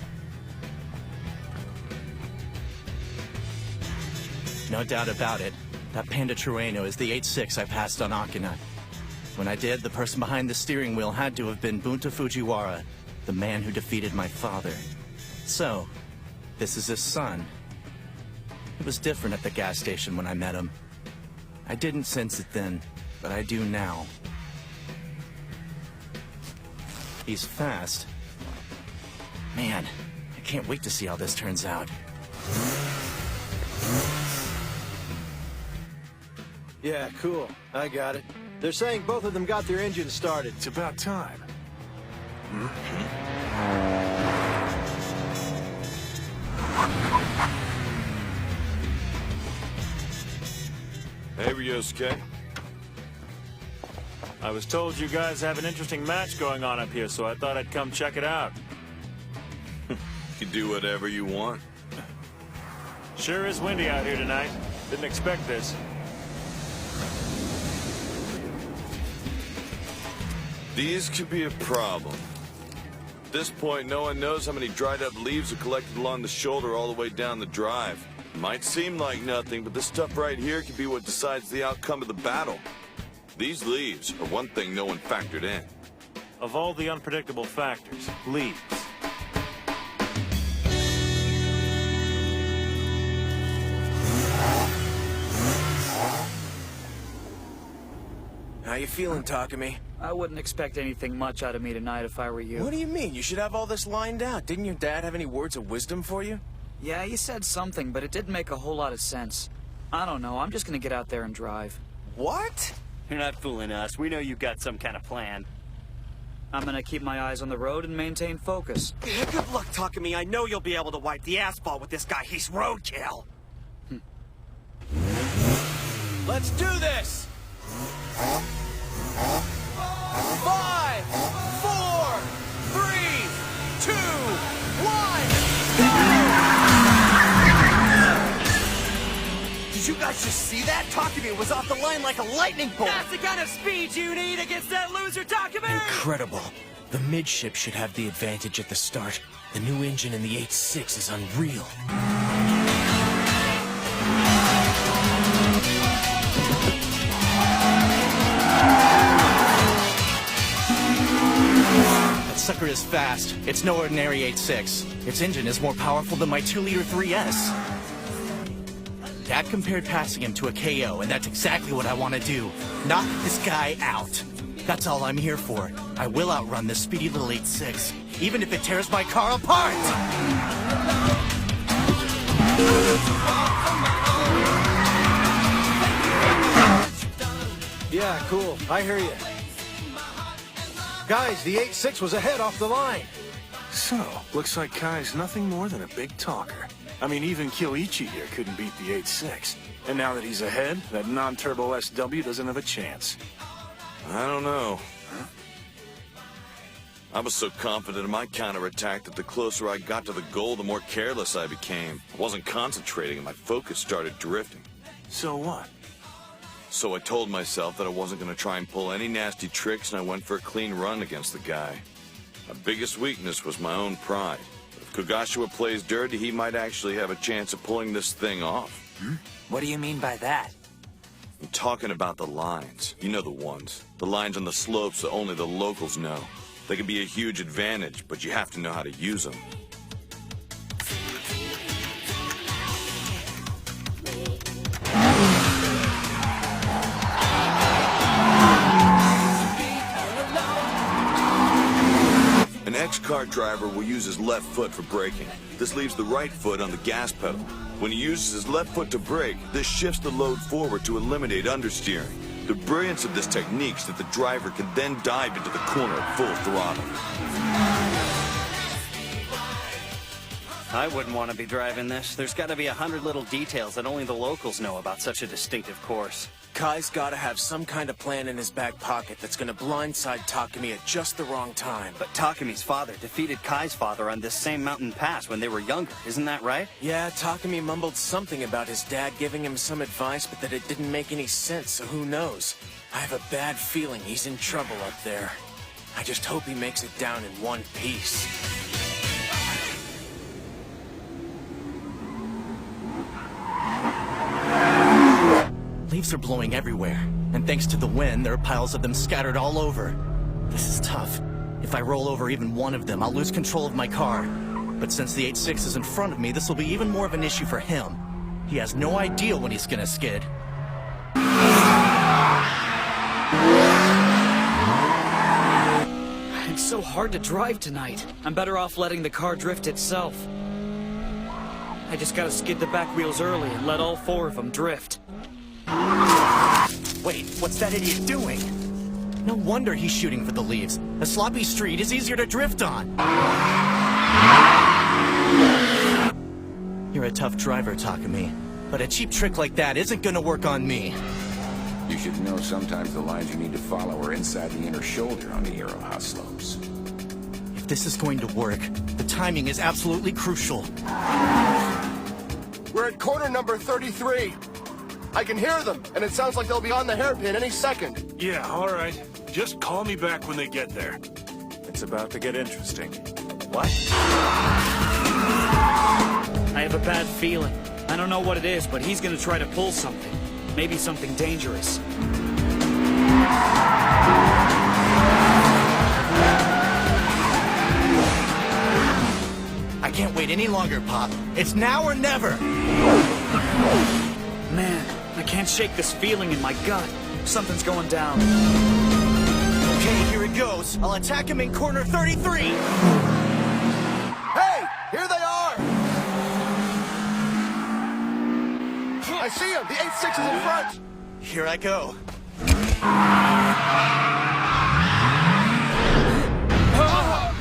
No doubt about it. That Panda Trueno is the 8-6 I passed on Akina. When I did, the person behind the steering wheel had to have been Bunta Fujiwara, the man who defeated my father. So, this is his son. It was different at the gas station when I met him. I didn't sense it then, but I do now. He's fast. Man, I can't wait to see how this turns out. Yeah, cool. I got it. They're saying both of them got their engines started. It's about time. Hey, Ryousuke. I was told you guys have an interesting match going on up here, so I thought I'd come check it out. You do whatever you want. Sure is windy out here tonight. Didn't expect this. These could be a problem. At this point, no one knows how many dried up leaves are collected along the shoulder all the way down the drive. Might seem like nothing, but this stuff right here could be what decides the outcome of the battle. These leaves are one thing no one factored in. Of all the unpredictable factors, leaves. How you feeling, Takumi? I wouldn't expect anything much out of me tonight if I were you. What do you mean? You should have all this lined out. Didn't your dad have any words of wisdom for you? Yeah, he said something, but it didn't make a whole lot of sense. I don't know, I'm just gonna get out there and drive. What? You're not fooling us. We know you've got some kind of plan. I'm gonna keep my eyes on the road and maintain focus. Good luck, Takumi. I know you'll be able to wipe the asphalt with this guy. He's roadkill. Let's do this! 5, 4, 3, 2, 1. Did you guys just see that? Takumi was off the line like a lightning bolt. That's the kind of speed you need against that loser, Takumi! Incredible. The midship should have the advantage at the start. The new engine in the 8.6 is unreal. That sucker is fast. It's no ordinary 8.6. Its engine is more powerful than my 2-liter 3S. Dad compared passing him to a KO, and that's exactly what I want to do. Knock this guy out. That's all I'm here for. I will outrun this speedy little 8.6, even if it tears my car apart! Yeah, cool. I hear you. Guys, the 8.6 was ahead off the line. So, looks like Kai's nothing more than a big talker. I mean, even Kyouichi here couldn't beat the 8.6. And now that he's ahead, that non-turbo SW doesn't have a chance. I don't know. I was so confident in my counterattack that the closer I got to the goal, the more careless I became. I wasn't concentrating and my focus started drifting. So what? So I told myself that I wasn't going to try and pull any nasty tricks, and I went for a clean run against the guy. My biggest weakness was my own pride. If Kagashima plays dirty, he might actually have a chance of pulling this thing off. What do you mean by that? I'm talking about the lines. You know the ones. The lines on the slopes that only the locals know. They can be a huge advantage, but you have to know how to use them. next kart driver will use his left foot for braking. This leaves the right foot on the gas pedal. When he uses his left foot to brake, this shifts the load forward to eliminate understeering. The brilliance of this technique is that the driver can then dive into the corner at full throttle. I wouldn't want to be driving this. There's got to be 100 little details that only the locals know about such a distinctive course. Kai's gotta have some kind of plan in his back pocket that's gonna blindside Takumi at just the wrong time. But Takumi's father defeated Kai's father on this same mountain pass when they were younger, isn't that right? Yeah, Takumi mumbled something about his dad giving him some advice, but that it didn't make any sense, so who knows? I have a bad feeling he's in trouble up there. I just hope he makes it down in one piece. Leaves are blowing everywhere, and thanks to the wind, there are piles of them scattered all over. This is tough. If I roll over even one of them, I'll lose control of my car. But since the 8.6 is in front of me, this will be even more of an issue for him. He has no idea when he's gonna skid. It's so hard to drive tonight. I'm better off letting the car drift itself. I just gotta skid the back wheels early and let all four of them drift. Wait, what's that idiot doing? No wonder he's shooting for the leaves. A sloppy street is easier to drift on. You're a tough driver, Takumi. But a cheap trick like that isn't gonna work on me. You should know sometimes the lines you need to follow are inside the inner shoulder on the Iroha slopes. If this is going to work, the timing is absolutely crucial. We're at corner number 33. I can hear them, and it sounds like they'll be on the hairpin any second. Yeah, all right. Just call me back when they get there. It's about to get interesting. What? I have a bad feeling. I don't know what it is, but he's gonna try to pull something. Maybe something dangerous. I can't wait any longer, Pop. It's now or never! Man, I can't shake this feeling in my gut. Something's going down. Okay, here it goes. I'll attack him in corner 33! Hey! Here they are! I see him! The 8.6 is in front! Here I go.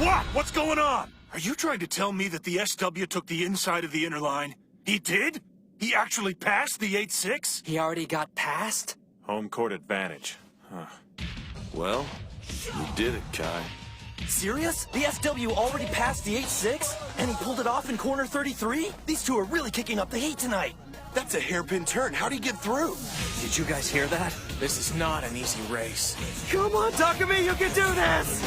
What? What's going on? Are you trying to tell me that the SW took the inside of the inner line? He did? He actually passed the 8.6? He already got past? Home court advantage. Huh. Well, you did it, Kai. Serious? The SW already passed the 8.6? And he pulled it off in corner 33? These two are really kicking up the heat tonight. That's a hairpin turn. How'd he get through? Did you guys hear that? This is not an easy race. Come on, Takumi, you can do this!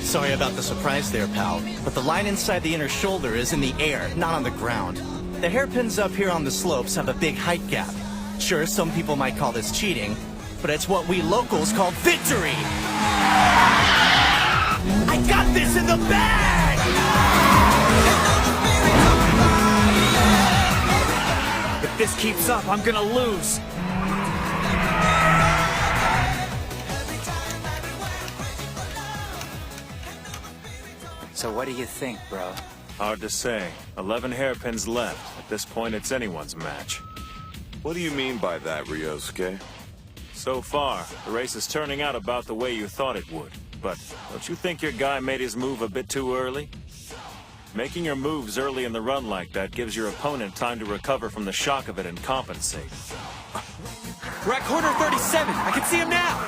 Sorry about the surprise there, pal, but the line inside the inner shoulder is in the air, not on the ground. The hairpins up here on the slopes have a big height gap. Sure, some people might call this cheating, but it's what we locals call victory! I got this in the bag! If this keeps up, I'm gonna lose. So what do you think, bro? Hard to say. 11 hairpins left. At this point, it's anyone's match. What do you mean by that, Ryousuke? So far, the race is turning out about the way you thought it would. But don't you think your guy made his move a bit too early? Making your moves early in the run like that gives your opponent time to recover from the shock of it and compensate. We're at corner 37. I can see him now.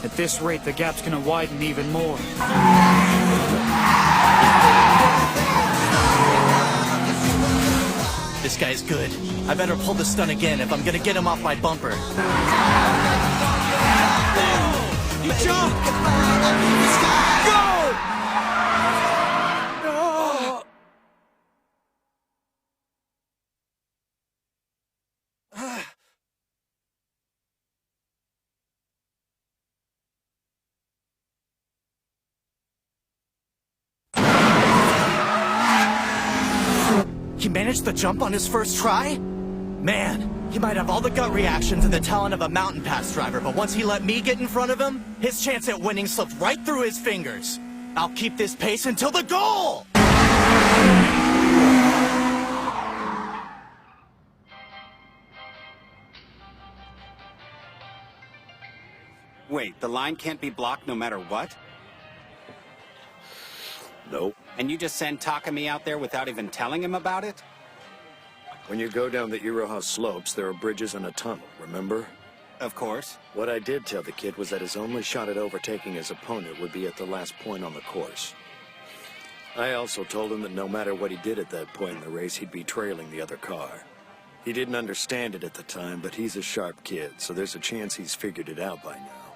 At this rate, the gap's gonna widen even more. This guy's good. I better pull the stunt again if I'm gonna get him off my bumper. You jump! Go! He managed the jump on his first try? Man, he might have all the gut reactions and the talent of a mountain pass driver, but once he let me get in front of him, his chance at winning slipped right through his fingers. I'll keep this pace until the goal! Wait, the line can't be blocked no matter what? Nope. And you just send Takumi out there without even telling him about it? When you go down the Iroha slopes, there are bridges and a tunnel, remember? Of course. What I did tell the kid was that his only shot at overtaking his opponent would be at the last point on the course. I also told him that no matter what he did at that point in the race, he'd be trailing the other car. He didn't understand it at the time, but he's a sharp kid, so there's a chance he's figured it out by now.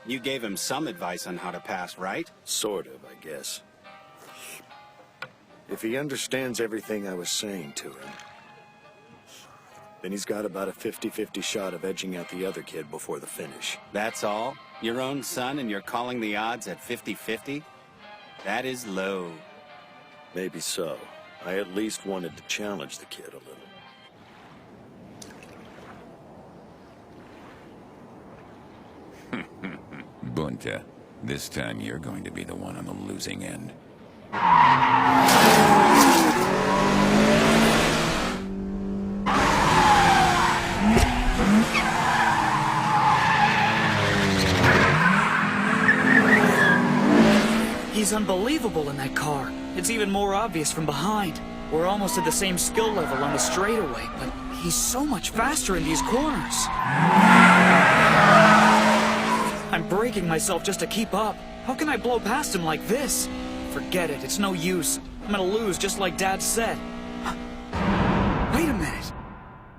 You gave him some advice on how to pass, right? Sort of, I guess. If he understands everything I was saying to him, then he's got about a 50-50 shot of edging out the other kid before the finish. That's all? Your own son and you're calling the odds at 50-50? That is low. Maybe so. I at least wanted to challenge the kid a little. Bunta, this time you're going to be the one on the losing end. He's unbelievable in that car. It's even more obvious from behind. We're almost at the same skill level on the straightaway, but he's so much faster in these corners. I'm breaking myself just to keep up. How can I blow past him like this? Forget it, it's no use. I'm gonna lose just like Dad said. Wait a minute.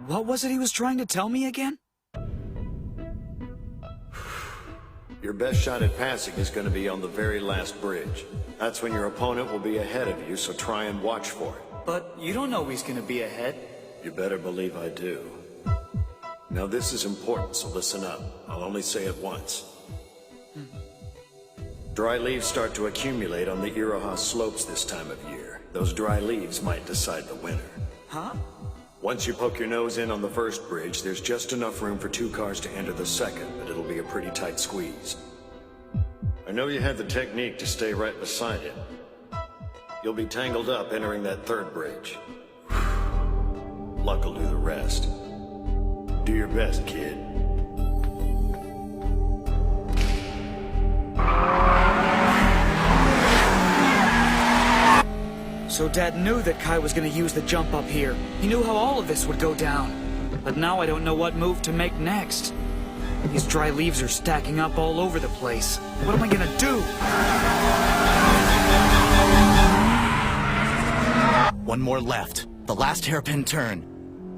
What was it he was trying to tell me again? Your best shot at passing is going to be on the very last bridge. That's when your opponent will be ahead of you, so try and watch for it. But you don't know he's gonna be ahead. You better believe I do. Now this is important, so listen up. I'll only say it once. Dry leaves start to accumulate on the Iroha slopes this time of year. Those dry leaves might decide the winner. Huh? Once you poke your nose in on the first bridge, there's just enough room for 2 cars to enter the second, but it'll be a pretty tight squeeze. I know you had the technique to stay right beside it. You'll be tangled up entering that third bridge. Luck will do the rest. Do your best, kid. So Dad knew that Kai was gonna use the jump up here. He knew how all of this would go down. But now I don't know what move to make next. These dry leaves are stacking up all over the place. What am I gonna do? One more left. The last hairpin turn.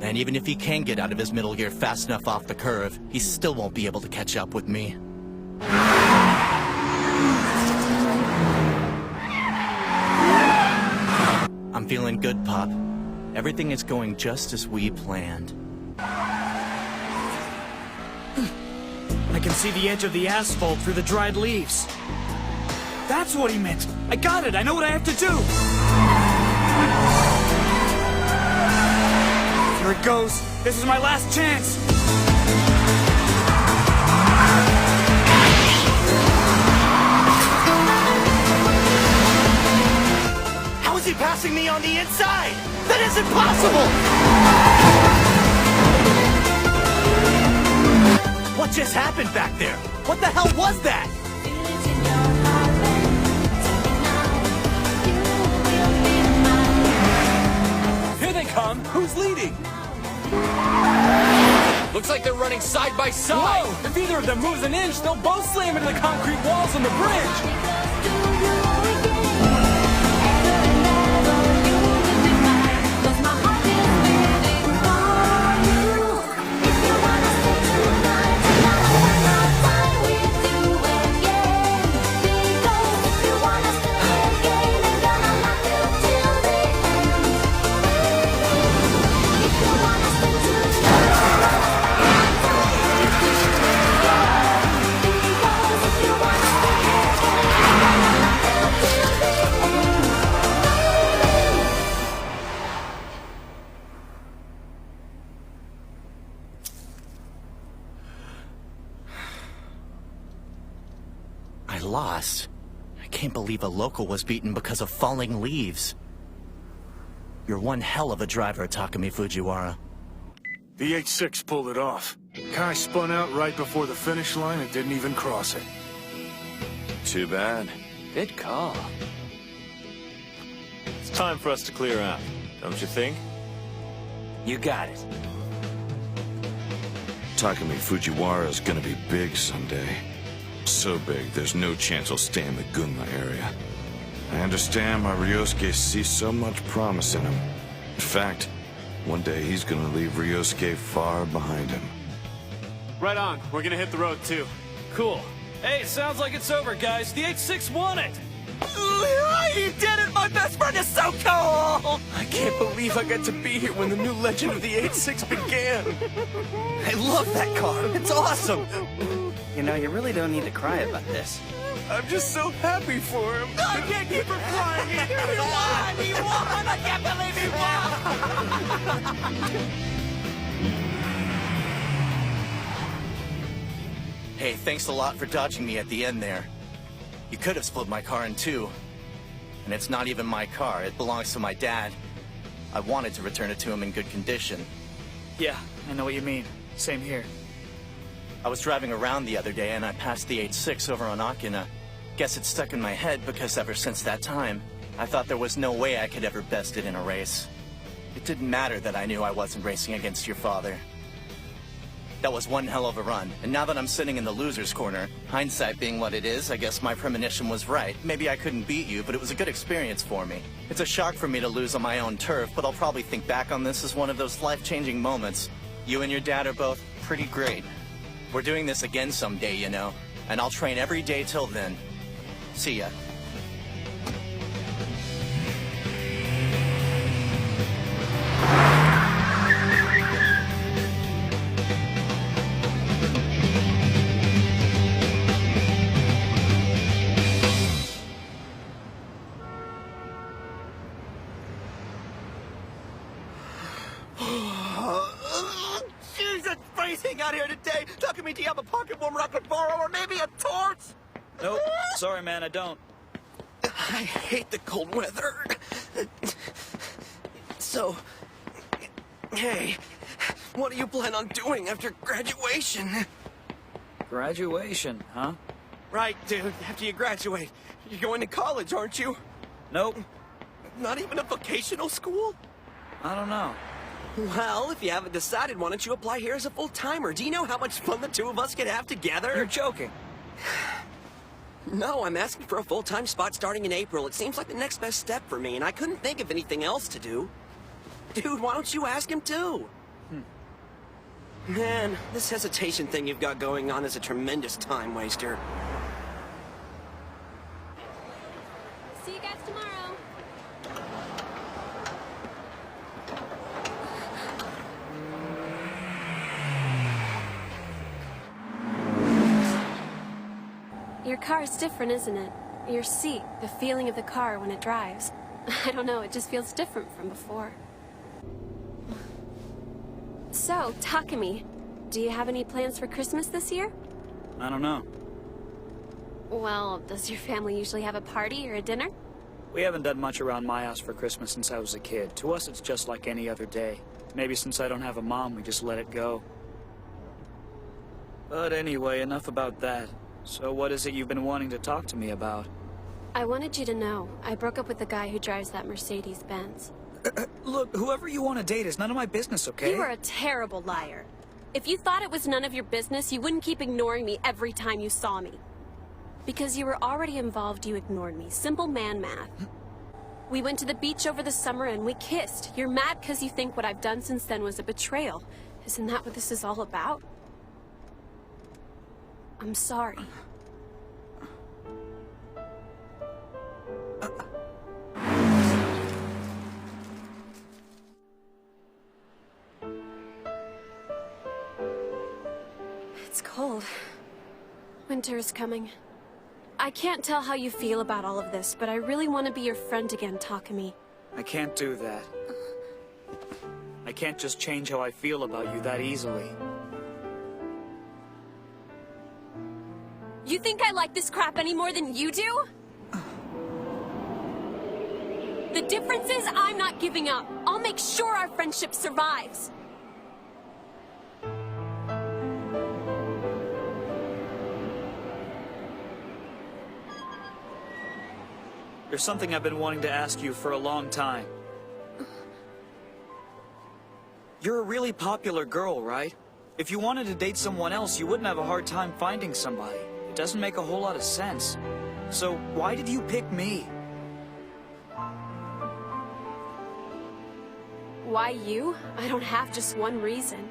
And even if he can get out of his middle gear fast enough off the curve, he still won't be able to catch up with me. I'm feeling good, Pop. Everything is going just as we planned. I can see the edge of the asphalt through the dried leaves. That's what he meant. I got it. I know what I have to do. Here it goes. This is my last chance. How is he passing me on the inside? That isn't possible! What just happened back there? What the hell was that? Here they come. Who's leading? Looks like they're running side by side. Whoa! If either of them moves an inch, they'll both slam into the concrete walls on the bridge. lost. I can't believe a local was beaten because of falling leaves. You're one hell of a driver, Takumi Fujiwara. The 8-6 pulled it off. Kai spun out right before the finish line and didn't even cross it. Too bad. Good call. It's time for us to clear out, don't you think? You got it. Takumi Fujiwara is gonna be big someday. So big, there's no chance he'll stay in the Gunma area. I understand why Ryousuke sees so much promise in him. In fact, one day he's gonna leave Ryousuke far behind him. Right on. We're gonna hit the road, too. Cool. Hey, sounds like it's over, guys. The 8-6 won it! You did it! My best friend is so cool! I can't believe I got to be here when the new legend of the 8-6 began. I love that car. It's awesome. You know, you really don't need to cry about this. I'm just so happy for him. I can't keep from crying either. He won! He won! I can't believe he won! Hey, thanks a lot for dodging me at the end there. You could have split my car in two. And it's not even my car, it belongs to my dad. I wanted to return it to him in good condition. Yeah, I know what you mean. Same here. I was driving around the other day and I passed the 8-6 over on Akina. Guess it stuck in my head because ever since that time, I thought there was no way I could ever best it in a race. It didn't matter that I knew I wasn't racing against your father. That was one hell of a run, and now that I'm sitting in the loser's corner, hindsight being what it is, I guess my premonition was right. Maybe I couldn't beat you, but it was a good experience for me. It's a shock for me to lose on my own turf, but I'll probably think back on this as one of those life-changing moments. You and your dad are both pretty great. We're doing this again someday, you know, and I'll train every day till then. See ya. Out here today. Takumi, do you have a pocket warmer I could borrow, or maybe a torch? Nope. Sorry, man, I don't. I hate the cold weather. So, hey, what do you plan on doing after graduation? Graduation, huh? Right, dude. After you graduate, you're going to college, aren't you? Nope. Not even a vocational school? I don't know. Well, if you haven't decided, why don't you apply here as a full-timer? Do you know how much fun the two of us could have together? You're joking. No, I'm asking for a full-time spot starting in April. It seems like the next best step for me, and I couldn't think of anything else to do. Dude, why don't you ask him too? Man, this hesitation thing you've got going on is a tremendous time waster. See you guys tomorrow. Your car is different, isn't it? Your seat, the feeling of the car when it drives. I don't know, it just feels different from before. So, Takumi, do you have any plans for Christmas this year? I don't know. Well, does your family usually have a party or a dinner? We haven't done much around my house for Christmas since I was a kid. To us, it's just like any other day. Maybe since I don't have a mom, we just let it go. But anyway, enough about that. So what is it you've been wanting to talk to me about? I wanted you to know, I broke up with the guy who drives that Mercedes-Benz. Look, whoever you want to date is none of my business, okay? You are a terrible liar. If you thought it was none of your business, you wouldn't keep ignoring me every time you saw me. Because you were already involved, you ignored me. Simple man math. We went to the beach over the summer and we kissed. You're mad because you think what I've done since then was a betrayal. Isn't that what this is all about? I'm sorry. It's cold. Winter is coming. I can't tell how you feel about all of this, but I really want to be your friend again, Takumi. I can't do that. I can't just change how I feel about you that easily. You think I like this crap any more than you do? The difference is I'm not giving up. I'll make sure our friendship survives. There's something I've been wanting to ask you for a long time. You're a really popular girl, right? If you wanted to date someone else, you wouldn't have a hard time finding somebody. It doesn't make a whole lot of sense. So why did you pick me? Why you? I don't have just one reason.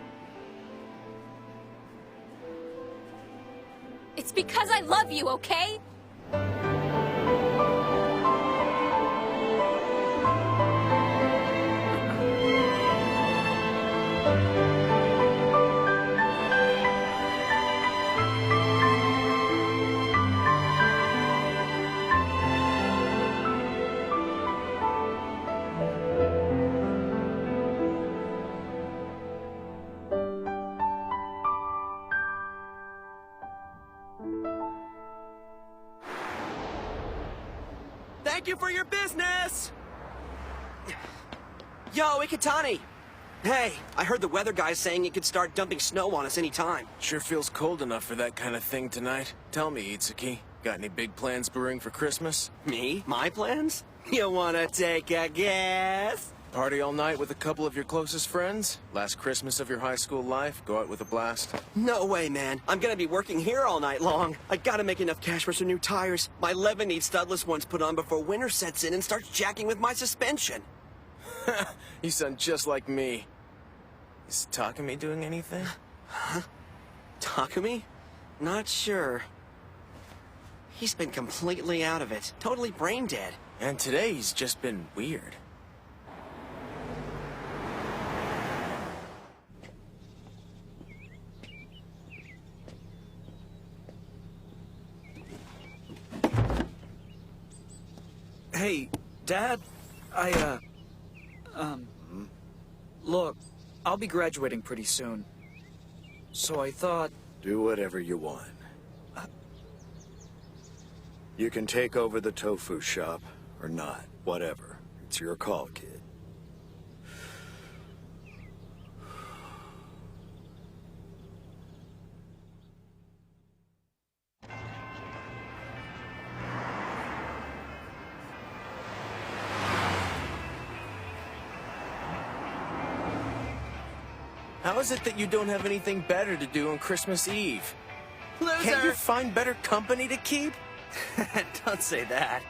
It's because I love you, okay? Thank you for your business! Yo, Ikitani! Hey, I heard the weather guy saying it could start dumping snow on us any time. Sure feels cold enough for that kind of thing tonight. Tell me, Itsuki, got any big plans brewing for Christmas? Me? My plans? You wanna take a guess? Party all night with a couple of your closest friends? Last Christmas of your high school life? Go out with a blast? No way, man. I'm gonna be working here all night long. I gotta make enough cash for some new tires. My Levin needs studless ones put on before winter sets in and starts jacking with my suspension. You sound just like me. Is Takumi doing anything? Huh? Takumi? Not sure. He's been completely out of it. Totally brain dead. And today he's just been weird. Hey, Dad, look, I'll be graduating pretty soon. So I thought... Do whatever you want. You can take over the tofu shop, or not, whatever. It's your call, kid. How is it that you don't have anything better to do on Christmas Eve? Loser! Can't you find better company to keep? Don't say that.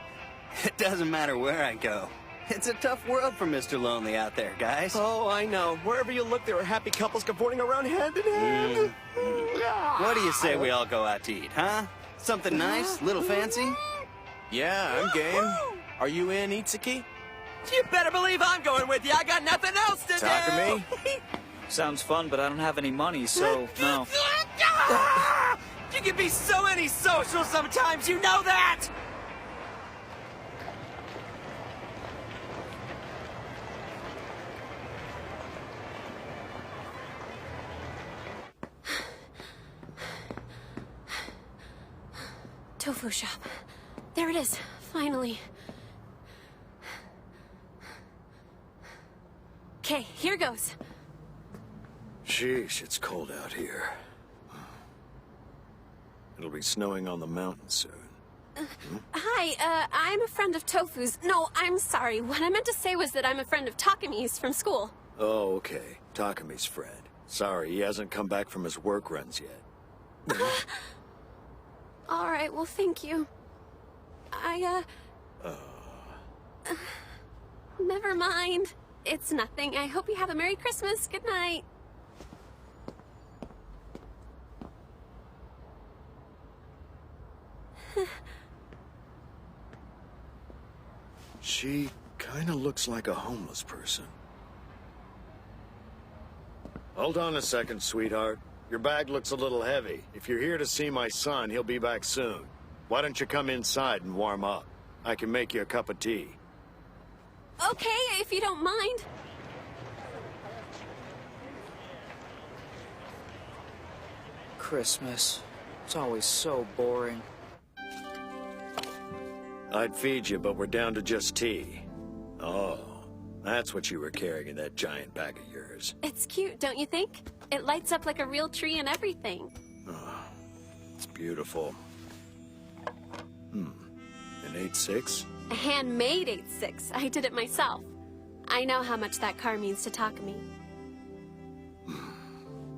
It doesn't matter where I go. It's a tough world for Mr. Lonely out there, guys. Oh, I know. Wherever you look, there are happy couples cavorting around hand in hand. What do you say we all go out to eat, huh? Something nice? Little fancy? Yeah, I'm game. Are you in, Itsuki? You better believe I'm going with you. I got nothing else to Takumi? Sounds fun, but I don't have any money, so no. You can be so antisocial sometimes, you know that! Tofu shop. There it is, finally. Okay, here goes. Sheesh, it's cold out here. It'll be snowing on the mountain soon. Hi, I'm a friend of Tofu's. No, I'm sorry. What I meant to say was that I'm a friend of Takumi's from school. Oh, okay. Takumi's friend. Sorry, he hasn't come back from his work runs yet. All right, well, thank you. Never mind. It's nothing. I hope you have a Merry Christmas. Good night. She kinda looks like a homeless person. Hold on a second, sweetheart. Your bag looks a little heavy. If you're here to see my son, he'll be back soon. Why don't you come inside and warm up? I can make you a cup of tea. Okay, if you don't mind. Christmas. It's always so boring. I'd feed you, but we're down to just tea. Oh, that's what you were carrying in that giant bag of yours. It's cute, don't you think? It lights up like a real tree and everything. Oh, it's beautiful. An 8.6? A handmade 8.6. I did it myself. I know how much that car means to Takumi.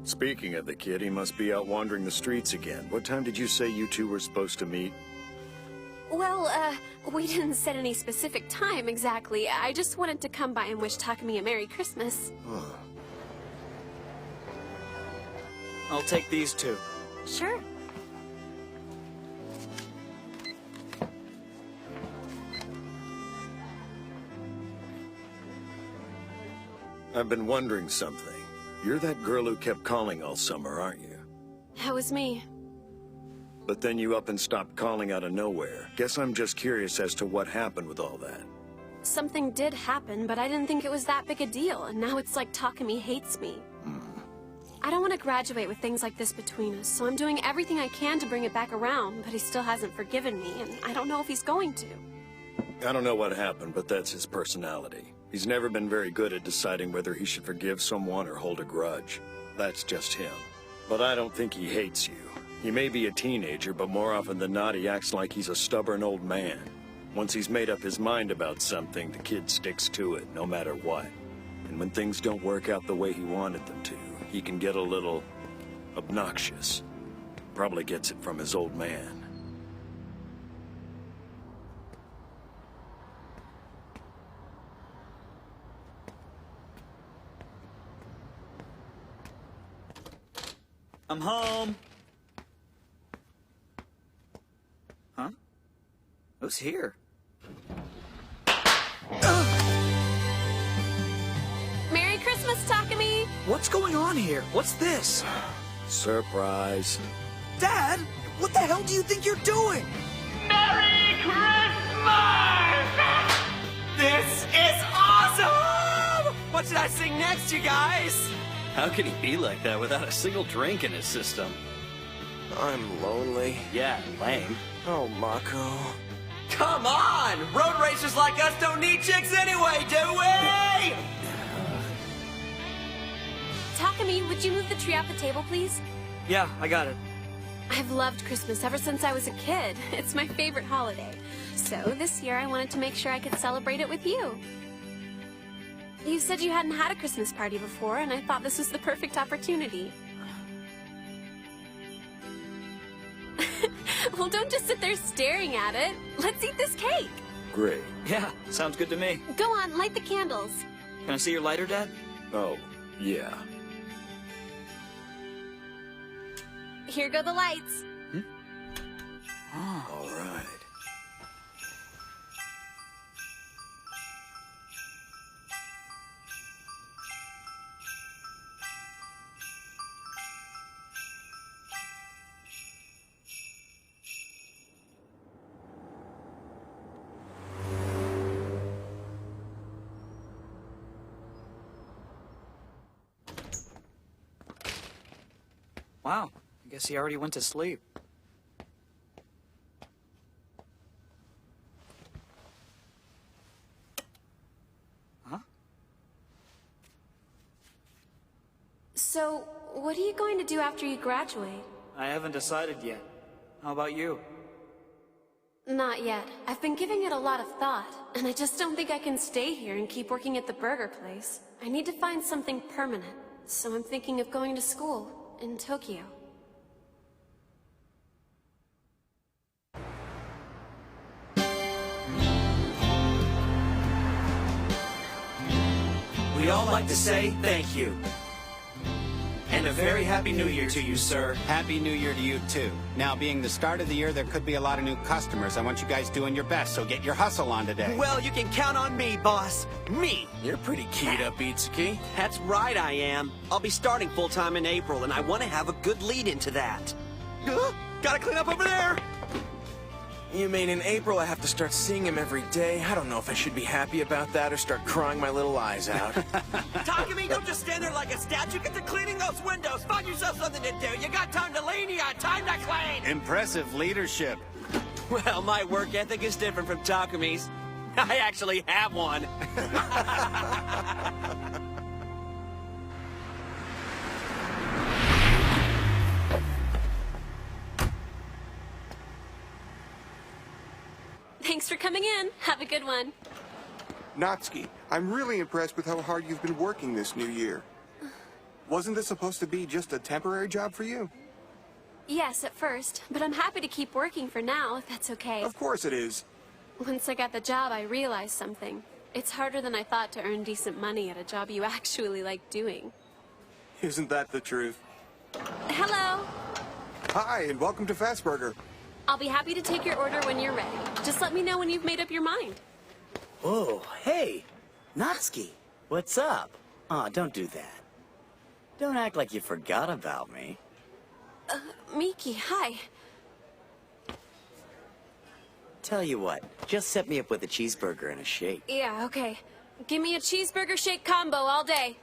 Speaking of the kid, he must be out wandering the streets again. What time did you say you two were supposed to meet? Well, we didn't set any specific time exactly. I just wanted to come by and wish Takumi a Merry Christmas. I'll take these two. Sure. I've been wondering something. You're that girl who kept calling all summer, aren't you? That was me. But then you up and stopped calling out of nowhere. Guess I'm just curious as to what happened with all that. Something did happen, but I didn't think it was that big a deal, and now it's like Takumi hates me. I don't want to graduate with things like this between us, so I'm doing everything I can to bring it back around, but he still hasn't forgiven me, and I don't know if he's going to. I don't know what happened, but that's his personality. He's never been very good at deciding whether he should forgive someone or hold a grudge. That's just him. But I don't think he hates you. He may be a teenager, but more often than not, he acts like he's a stubborn old man. Once he's made up his mind about something, the kid sticks to it, no matter what. And when things don't work out the way he wanted them to, he can get a little obnoxious. Probably gets it from his old man. I'm home. Huh? Who's here? Merry Christmas, Takumi! What's going on here? What's this? Surprise. Dad, what the hell do you think you're doing? Merry Christmas! This is awesome! What should I sing next, you guys? How could he be like that without a single drink in his system? I'm lonely. Yeah, lame. Oh, Mako. Come on! Road racers like us don't need chicks anyway, do we? Takumi, would you move the tree off the table, please? Yeah, I got it. I've loved Christmas ever since I was a kid. It's my favorite holiday. So this year I wanted to make sure I could celebrate it with you. You said you hadn't had a Christmas party before, and I thought this was the perfect opportunity. Well, don't just sit there staring at it. Let's eat this cake. Great. Yeah, sounds good to me. Go on, light the candles. Can I see your lighter, Dad? Oh, yeah. Here go the lights. All right. Wow, I guess he already went to sleep. Huh? So, what are you going to do after you graduate? I haven't decided yet. How about you? Not yet. I've been giving it a lot of thought, and I just don't think I can stay here and keep working at the burger place. I need to find something permanent, so I'm thinking of going to school in Tokyo. We all like to say thank you. And a very happy new year to you, sir. Happy New Year to you, too. Now, being the start of the year, there could be a lot of new customers. I want you guys doing your best, so get your hustle on today. Well, you can count on me, boss. Me. You're pretty keyed up, Itsuki. That's right, I am. I'll be starting full-time in April, and I want to have a good lead into that. Gotta clean up over there. You mean in April I have to start seeing him every day? I don't know if I should be happy about that or start crying my little eyes out. Takumi, don't just stand there like a statue. Get to cleaning those windows. Find yourself something to do. You got time to lean, you got time to clean. Impressive leadership. Well, my work ethic is different from Takumi's. I actually have one. Thanks for coming in. Have a good one. Natsuki, I'm really impressed with how hard you've been working this new year. Wasn't this supposed to be just a temporary job for you? Yes, at first, but I'm happy to keep working for now, if that's okay. Of course it is. Once I got the job, I realized something. It's harder than I thought to earn decent money at a job you actually like doing. Isn't that the truth? Hello. Hi, and welcome to Fastburger. I'll be happy to take your order when you're ready. Just let me know when you've made up your mind. Oh, hey, Natsuki, what's up? Aw, don't do that. Don't act like you forgot about me. Miki, hi. Tell you what, just set me up with a cheeseburger and a shake. Yeah, okay. Give me a cheeseburger shake combo all day.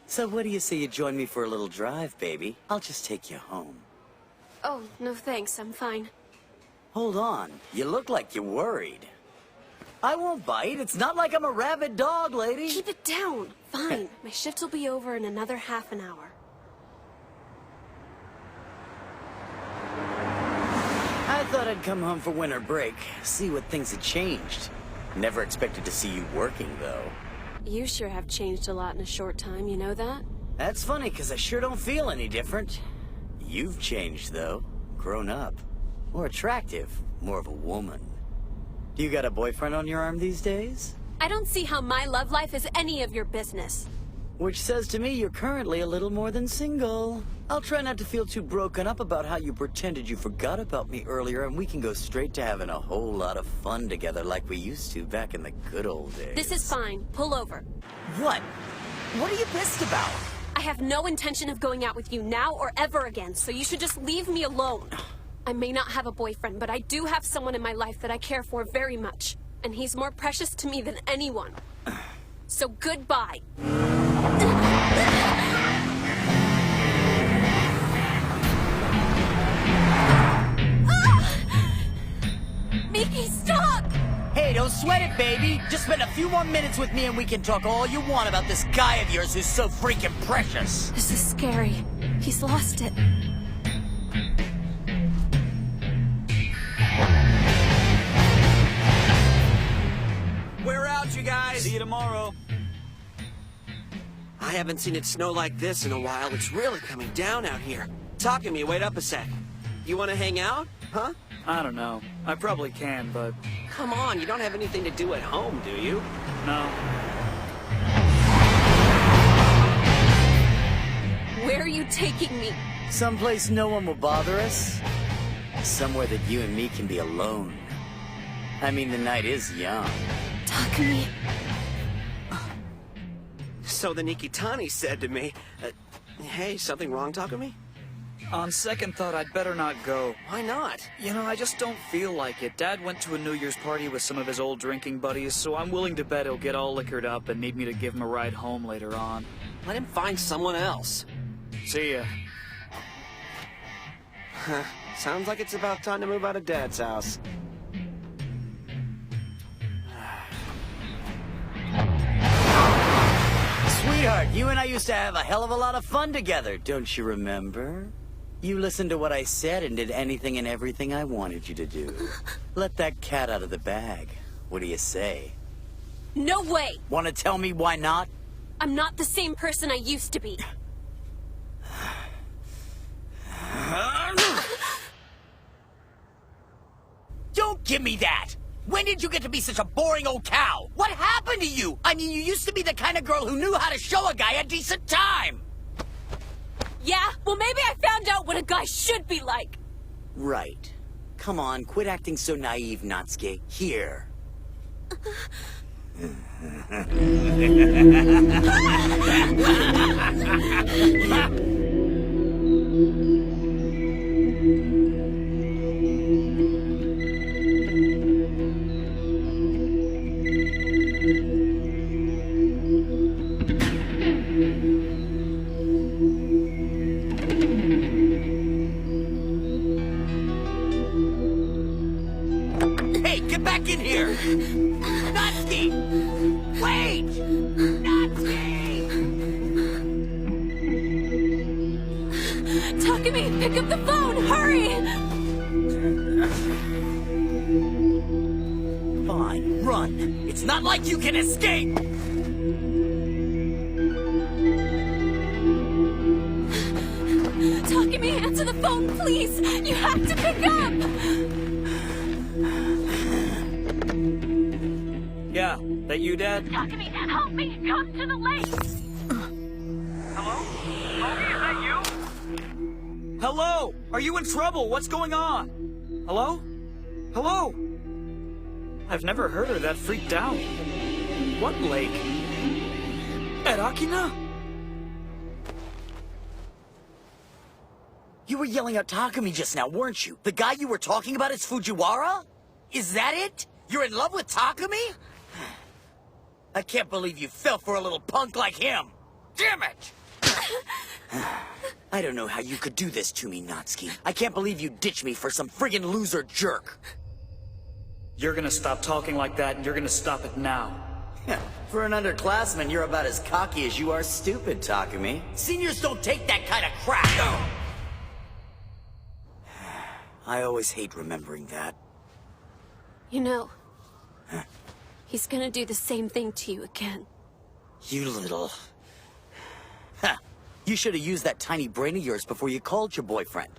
So what do you say you join me for a little drive, baby? I'll just take you home. Oh, no thanks, I'm fine. Hold on, you look like you're worried. I won't bite, it's not like I'm a rabid dog, lady. Keep it down. Fine, my shift will be over in another half an hour. I thought I'd come home for winter break, see what things had changed. Never expected to see you working, though. You sure have changed a lot in a short time, you know that? That's funny, because I sure don't feel any different. You've changed, though. Grown up. More attractive. More of a woman. Do you got a boyfriend on your arm these days? I don't see how my love life is any of your business. Which says to me you're currently a little more than single. I'll try not to feel too broken up about how you pretended you forgot about me earlier, and we can go straight to having a whole lot of fun together like we used to back in the good old days. This is fine. Pull over. What? What are you pissed about? I have no intention of going out with you now or ever again, so you should just leave me alone. I may not have a boyfriend, but I do have someone in my life that I care for very much. And he's more precious to me than anyone. So goodbye. Miki, stop! Hey, don't sweat it, baby. Just spend a few more minutes with me and we can talk all you want about this guy of yours who's so freaking precious. This is scary. He's lost it. We're out, you guys. See you tomorrow. I haven't seen it snow like this in a while. It's really coming down out here. Takumi, wait up a sec. You want to hang out? Huh? I don't know. I probably can, but... Come on, you don't have anything to do at home, do you? No. Where are you taking me? Someplace no one will bother us. Somewhere that you and me can be alone. I mean, the night is young. Takumi. So the Nikitani said to me, hey, something wrong, Takumi? On second thought, I'd better not go. Why not? You know, I just don't feel like it. Dad went to a New Year's party with some of his old drinking buddies, so I'm willing to bet he'll get all liquored up and need me to give him a ride home later on. Let him find someone else. See ya. Sounds like it's about time to move out of Dad's house. Sweetheart, you and I used to have a hell of a lot of fun together, don't you remember? You listened to what I said and did anything and everything I wanted you to do. Let that cat out of the bag. What do you say? No way! Want to tell me why not? I'm not the same person I used to be. Don't give me that! When did you get to be such a boring old cow? What happened to you? I mean, you used to be the kind of girl who knew how to show a guy a decent time! Yeah? Well, maybe I found out what a guy should be like. Right. Come on, quit acting so naive, Natsuki. Here. Takumi, pick up the phone! Hurry! Fine, run. It's not like you can escape! Takumi, answer the phone, please! You have to pick up! Yeah, that you, Dad? Takumi, help me! Come to the lake! Hello? Are you in trouble? What's going on? Hello? Hello? I've never heard her that freaked out. What lake? At Akina? You were yelling at Takumi just now, weren't you? The guy you were talking about is Fujiwara? Is that it? You're in love with Takumi? I can't believe you fell for a little punk like him. Damn it! I don't know how you could do this to me, Natsuki. I can't believe you ditched me for some friggin' loser jerk. You're gonna stop talking like that, and you're gonna stop it now. For an underclassman, you're about as cocky as you are stupid, Takumi. Seniors don't take that kind of crap. I always hate remembering that. You know, he's gonna do the same thing to you again. You little... You should have used that tiny brain of yours before you called your boyfriend.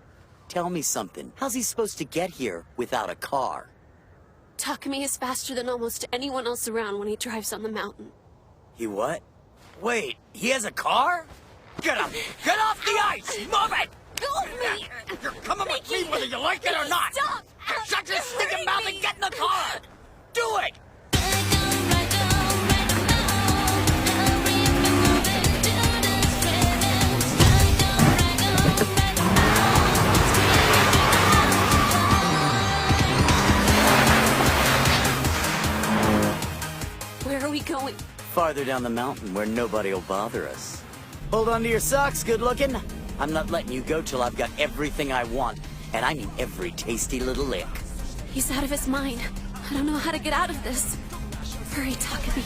Tell me something. How's he supposed to get here without a car? Takumi is faster than almost anyone else around when he drives on the mountain. He what? Wait, he has a car? Get up! Get off the ice! Move it! Me. You're coming with me whether you like it or not! Stop! Shut your stinking mouth and get in the car! Do it! Where are we going? Farther down the mountain where nobody will bother us. Hold on to your socks, good looking. I'm not letting you go till I've got everything I want. And I mean every tasty little lick. He's out of his mind. I don't know how to get out of this. Hurry, Takumi.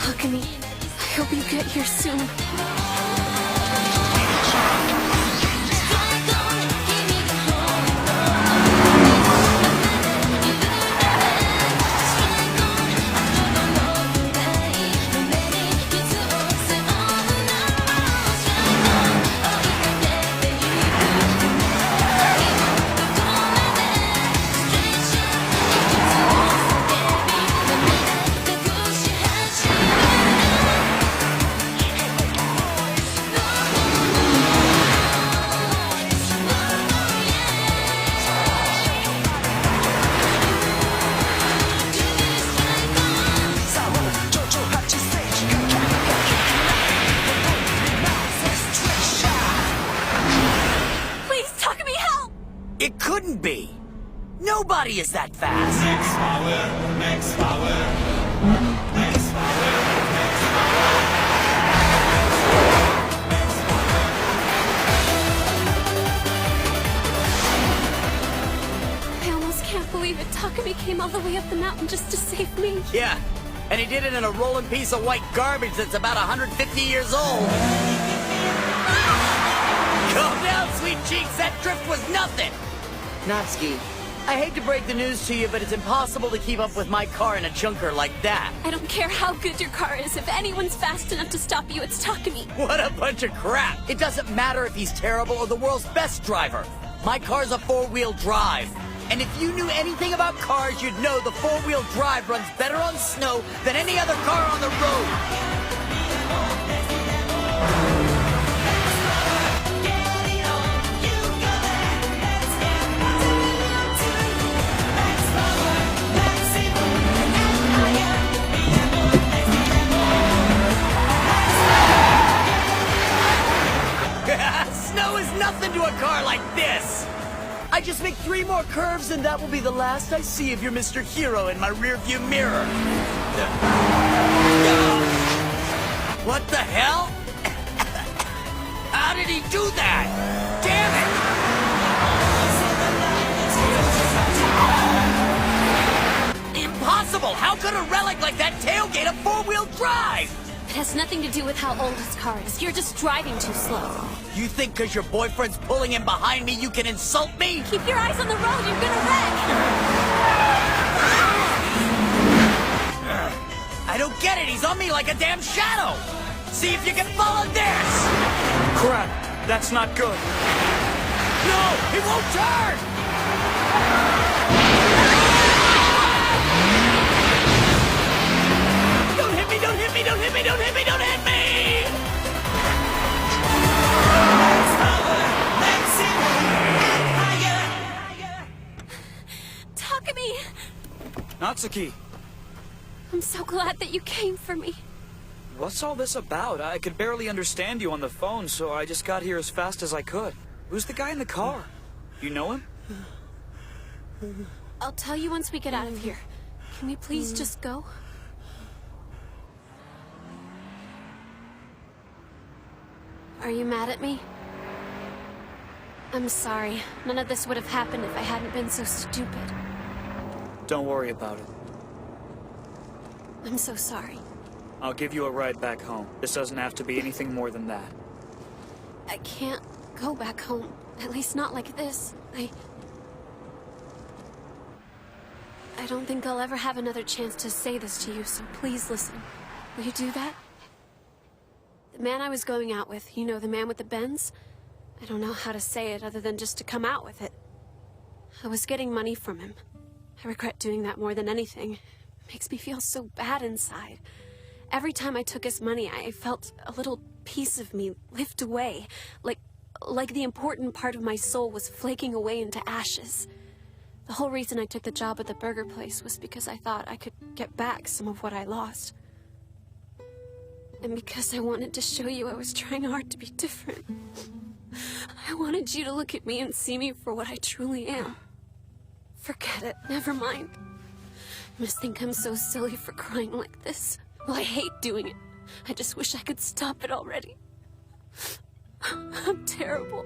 Takumi, I hope you get here soon. It couldn't be. Nobody is that fast. Max power, max power, max power, I almost can't believe it. Takumi came all the way up the mountain just to save me. Yeah, and he did it in a rolling piece of white garbage that's about 150 years old. Calm down, sweet cheeks. That drift was nothing. Natsuki, I hate to break the news to you, but it's impossible to keep up with my car in a junker like that. I don't care how good your car is. If anyone's fast enough to stop you, it's Takumi. What a bunch of crap. It doesn't matter if he's terrible or the world's best driver. My car's a four-wheel drive. And if you knew anything about cars, you'd know the four-wheel drive runs better on snow than any other car on the road. Snow is nothing to a car like this. I just make 3 more curves and that will be the last I see of your Mr. Hero in my rearview mirror. What the hell? How did he do that? Damn it! Impossible! How could a relic like that tailgate a 4-wheel drive? It has nothing to do with how old his car is. You're just driving too slow. You think because your boyfriend's pulling in behind me, you can insult me? Keep your eyes on the road, you're gonna wreck! I don't get it, he's on me like a damn shadow! See if you can follow this! Crap, that's not good. No, he won't turn! Don't hit me, don't hit me, don't hit me, don't hit me, don't hit me! Takumi! Natsuki, I'm so glad that you came for me. what's all this about? I could barely understand you on the phone, so I just got here as fast as I could. Who's the guy in the car? You know him? I'll tell you once we get out of here. Can we please just go? Are you mad at me? I'm sorry. None of this would have happened if I hadn't been so stupid. Don't worry about it. I'm so sorry. I'll give you a ride back home. This doesn't have to be anything more than that. I can't go back home. At least not like this. I don't think I'll ever have another chance to say this to you, so please listen. Will you do that? The man I was going out with, you know, the man with the Benz? I don't know how to say it other than just to come out with it. I was getting money from him. I regret doing that more than anything. It makes me feel so bad inside. Every time I took his money, I felt a little piece of me lift away, like the important part of my soul was flaking away into ashes. The whole reason I took the job at the burger place was because I thought I could get back some of what I lost. And because I wanted to show you I was trying hard to be different. I wanted you to look at me and see me for what I truly am. Forget it. Never mind. You must think I'm so silly for crying like this. Well, I hate doing it. I just wish I could stop it already. I'm terrible.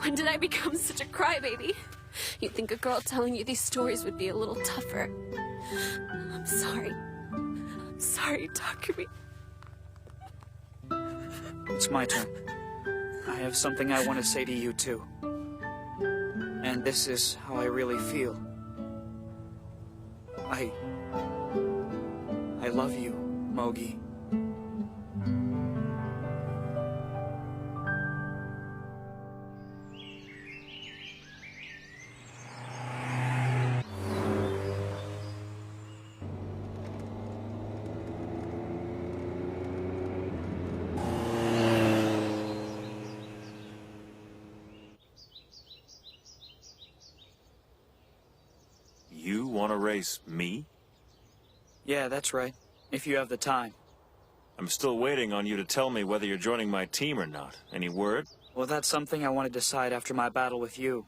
When did I become such a crybaby? You'd think a girl telling you these stories would be a little tougher. I'm sorry. I'm sorry, Takumi. It's my turn. I have something I want to say to you, too. And this is how I really feel. I love you, Mogi. You want to race me? Yeah, that's right. If you have the time. I'm still waiting on you to tell me whether you're joining my team or not. Any word? Well, that's something I want to decide after my battle with you.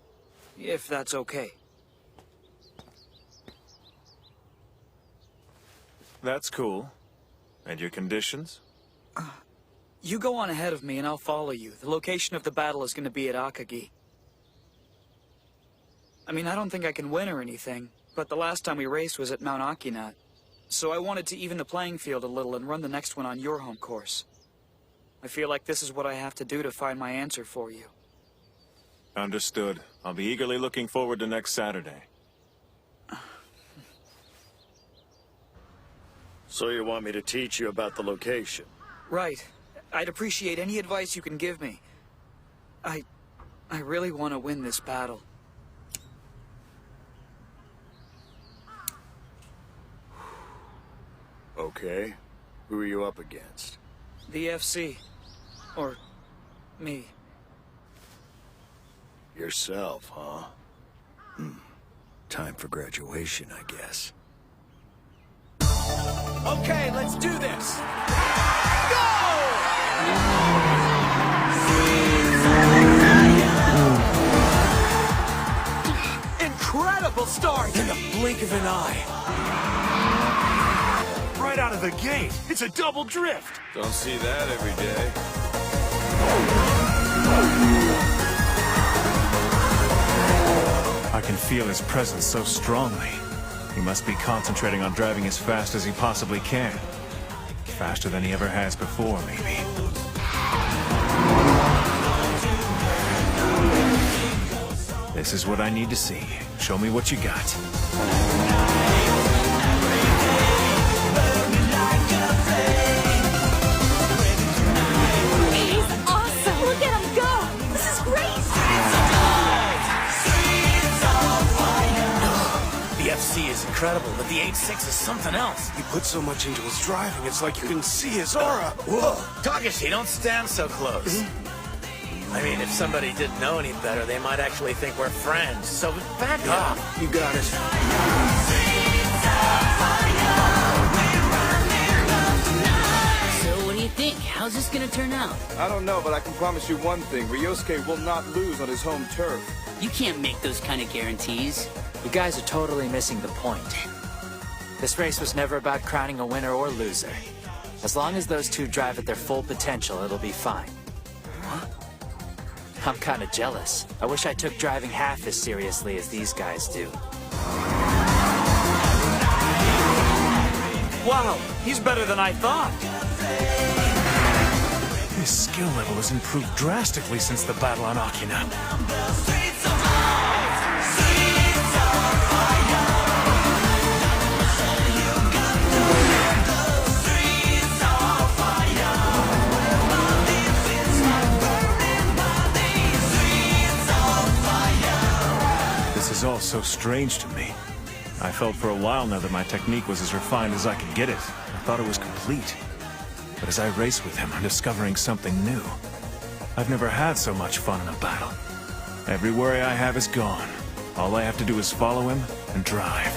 If that's okay. That's cool. And your conditions? You go on ahead of me and I'll follow you. The location of the battle is going to be at Akagi. I mean, I don't think I can win or anything, but the last time we raced was at Mount Akina. So I wanted to even the playing field a little and run the next one on your home course. I feel like this is what I have to do to find my answer for you. Understood. I'll be eagerly looking forward to next Saturday. So you want me to teach you about the location? Right. I'd appreciate any advice you can give me. I really want to win this battle. Okay. Who are you up against? The FC. Or me. Yourself, huh? Time for graduation, I guess. Okay, let's do this! Go! incredible start! In the blink of an eye. Right out of the gate. It's a double drift. Don't see that every day. I can feel his presence so strongly. He must be concentrating on driving as fast as he possibly can. Faster than he ever has before, maybe. This is what I need to see. Show me what you got. He's awesome! Look at him go! This is great! The FC is incredible, but the 8.6 is something else. He put so much into his driving, it's like you can see his aura. Whoa, Takeshi, don't stand so close. I mean, if somebody didn't know any better, they might actually think we're friends. So back off. You got it. So what do you think? How's this gonna turn out? I don't know, but I can promise you one thing. Ryousuke will not lose on his home turf. You can't make those kind of guarantees. You guys are totally missing the point. This race was never about crowning a winner or loser. As long as those two drive at their full potential, it'll be fine. I'm kind of jealous. I wish I took driving half as seriously as these guys do. Wow, he's better than I thought. His skill level has improved drastically since the battle on Akina. This is all so strange to me. I felt for a while now that my technique was as refined as I could get it. I thought it was complete. But as I race with him, I'm discovering something new. I've never had so much fun in a battle. Every worry I have is gone. All I have to do is follow him and drive.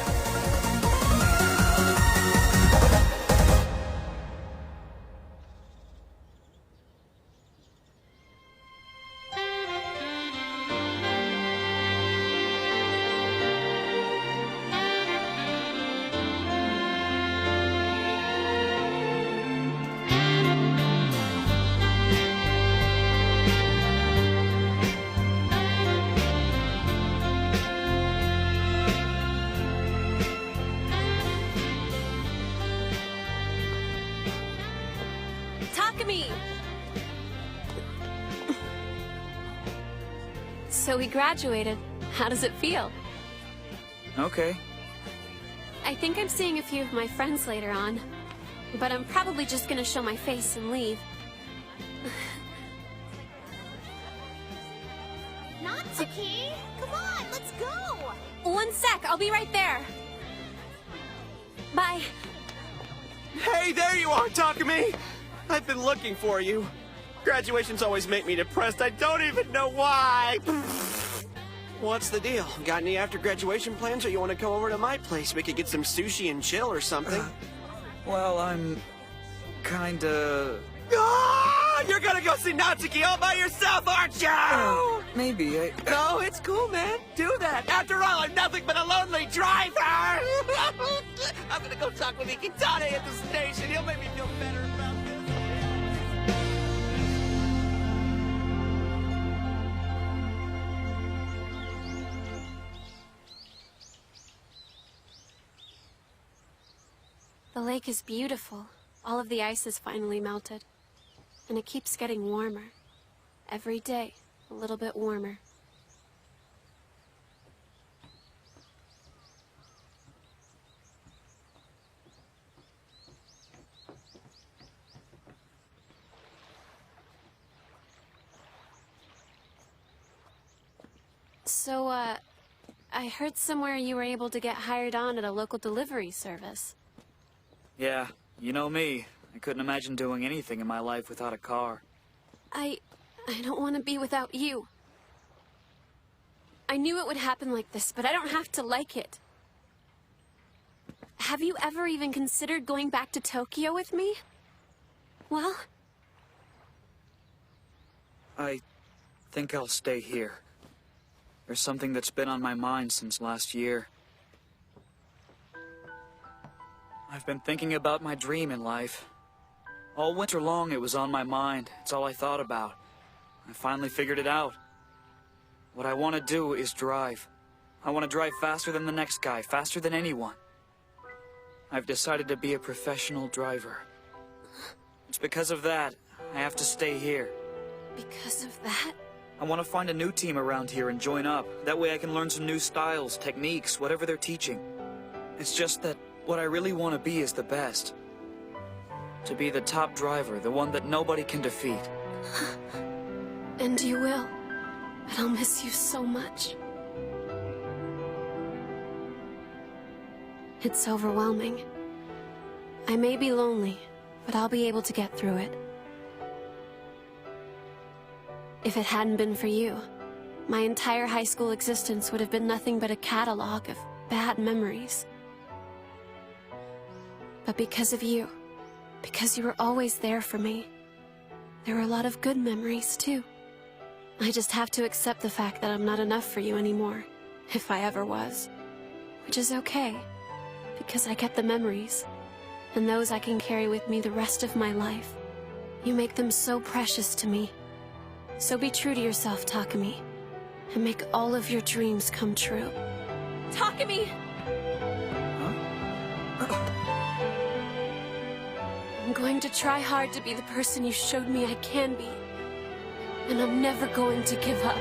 So we graduated. How does it feel? Okay. I think I'm seeing a few of my friends later on. But I'm probably just gonna show my face and leave. Natsuki! Come on, let's go! One sec, I'll be right there. Bye. Hey, there you are, Takumi! I've been looking for you. Graduations always make me depressed. I don't even know why. What's the deal? Got any after-graduation plans, or you want to come over to my place? We could get some sushi and chill or something. Well, I'm kinda... Ah, you're gonna go see Natsuki all by yourself, aren't you? Maybe. No, it's cool, man. Do that. After all, I'm nothing but a lonely driver. I'm gonna go talk with Ikitane at the station. He'll make me feel better about this. The lake is beautiful. All of the ice is finally melted. And it keeps getting warmer. Every day, a little bit warmer. So, I heard somewhere you were able to get hired on at a local delivery service. Yeah, you know me. I couldn't imagine doing anything in my life without a car. I don't want to be without you. I knew it would happen like this, but I don't have to like it. Have you ever even considered going back to Tokyo with me? Well? I think I'll stay here. There's something that's been on my mind since last year. I've been thinking about my dream in life. All winter long it was on my mind. It's all I thought about. I finally figured it out. What I want to do is drive. I want to drive faster than the next guy, faster than anyone. I've decided to be a professional driver. It's because of that I have to stay here. Because of that? I want to find a new team around here and join up. That way I can learn some new styles, techniques, whatever they're teaching. It's just that what I really want to be is the best. To be the top driver, the one that nobody can defeat. And you will. But I'll miss you so much. It's overwhelming. I may be lonely, but I'll be able to get through it. If it hadn't been for you, my entire high school existence would have been nothing but a catalog of bad memories. But because of you, because you were always there for me, there were a lot of good memories, too. I just have to accept the fact that I'm not enough for you anymore, if I ever was. Which is okay, because I get the memories, and those I can carry with me the rest of my life. You make them so precious to me. So be true to yourself, Takumi, and make all of your dreams come true. Takumi! I'm going to try hard to be the person you showed me I can be. And I'm never going to give up.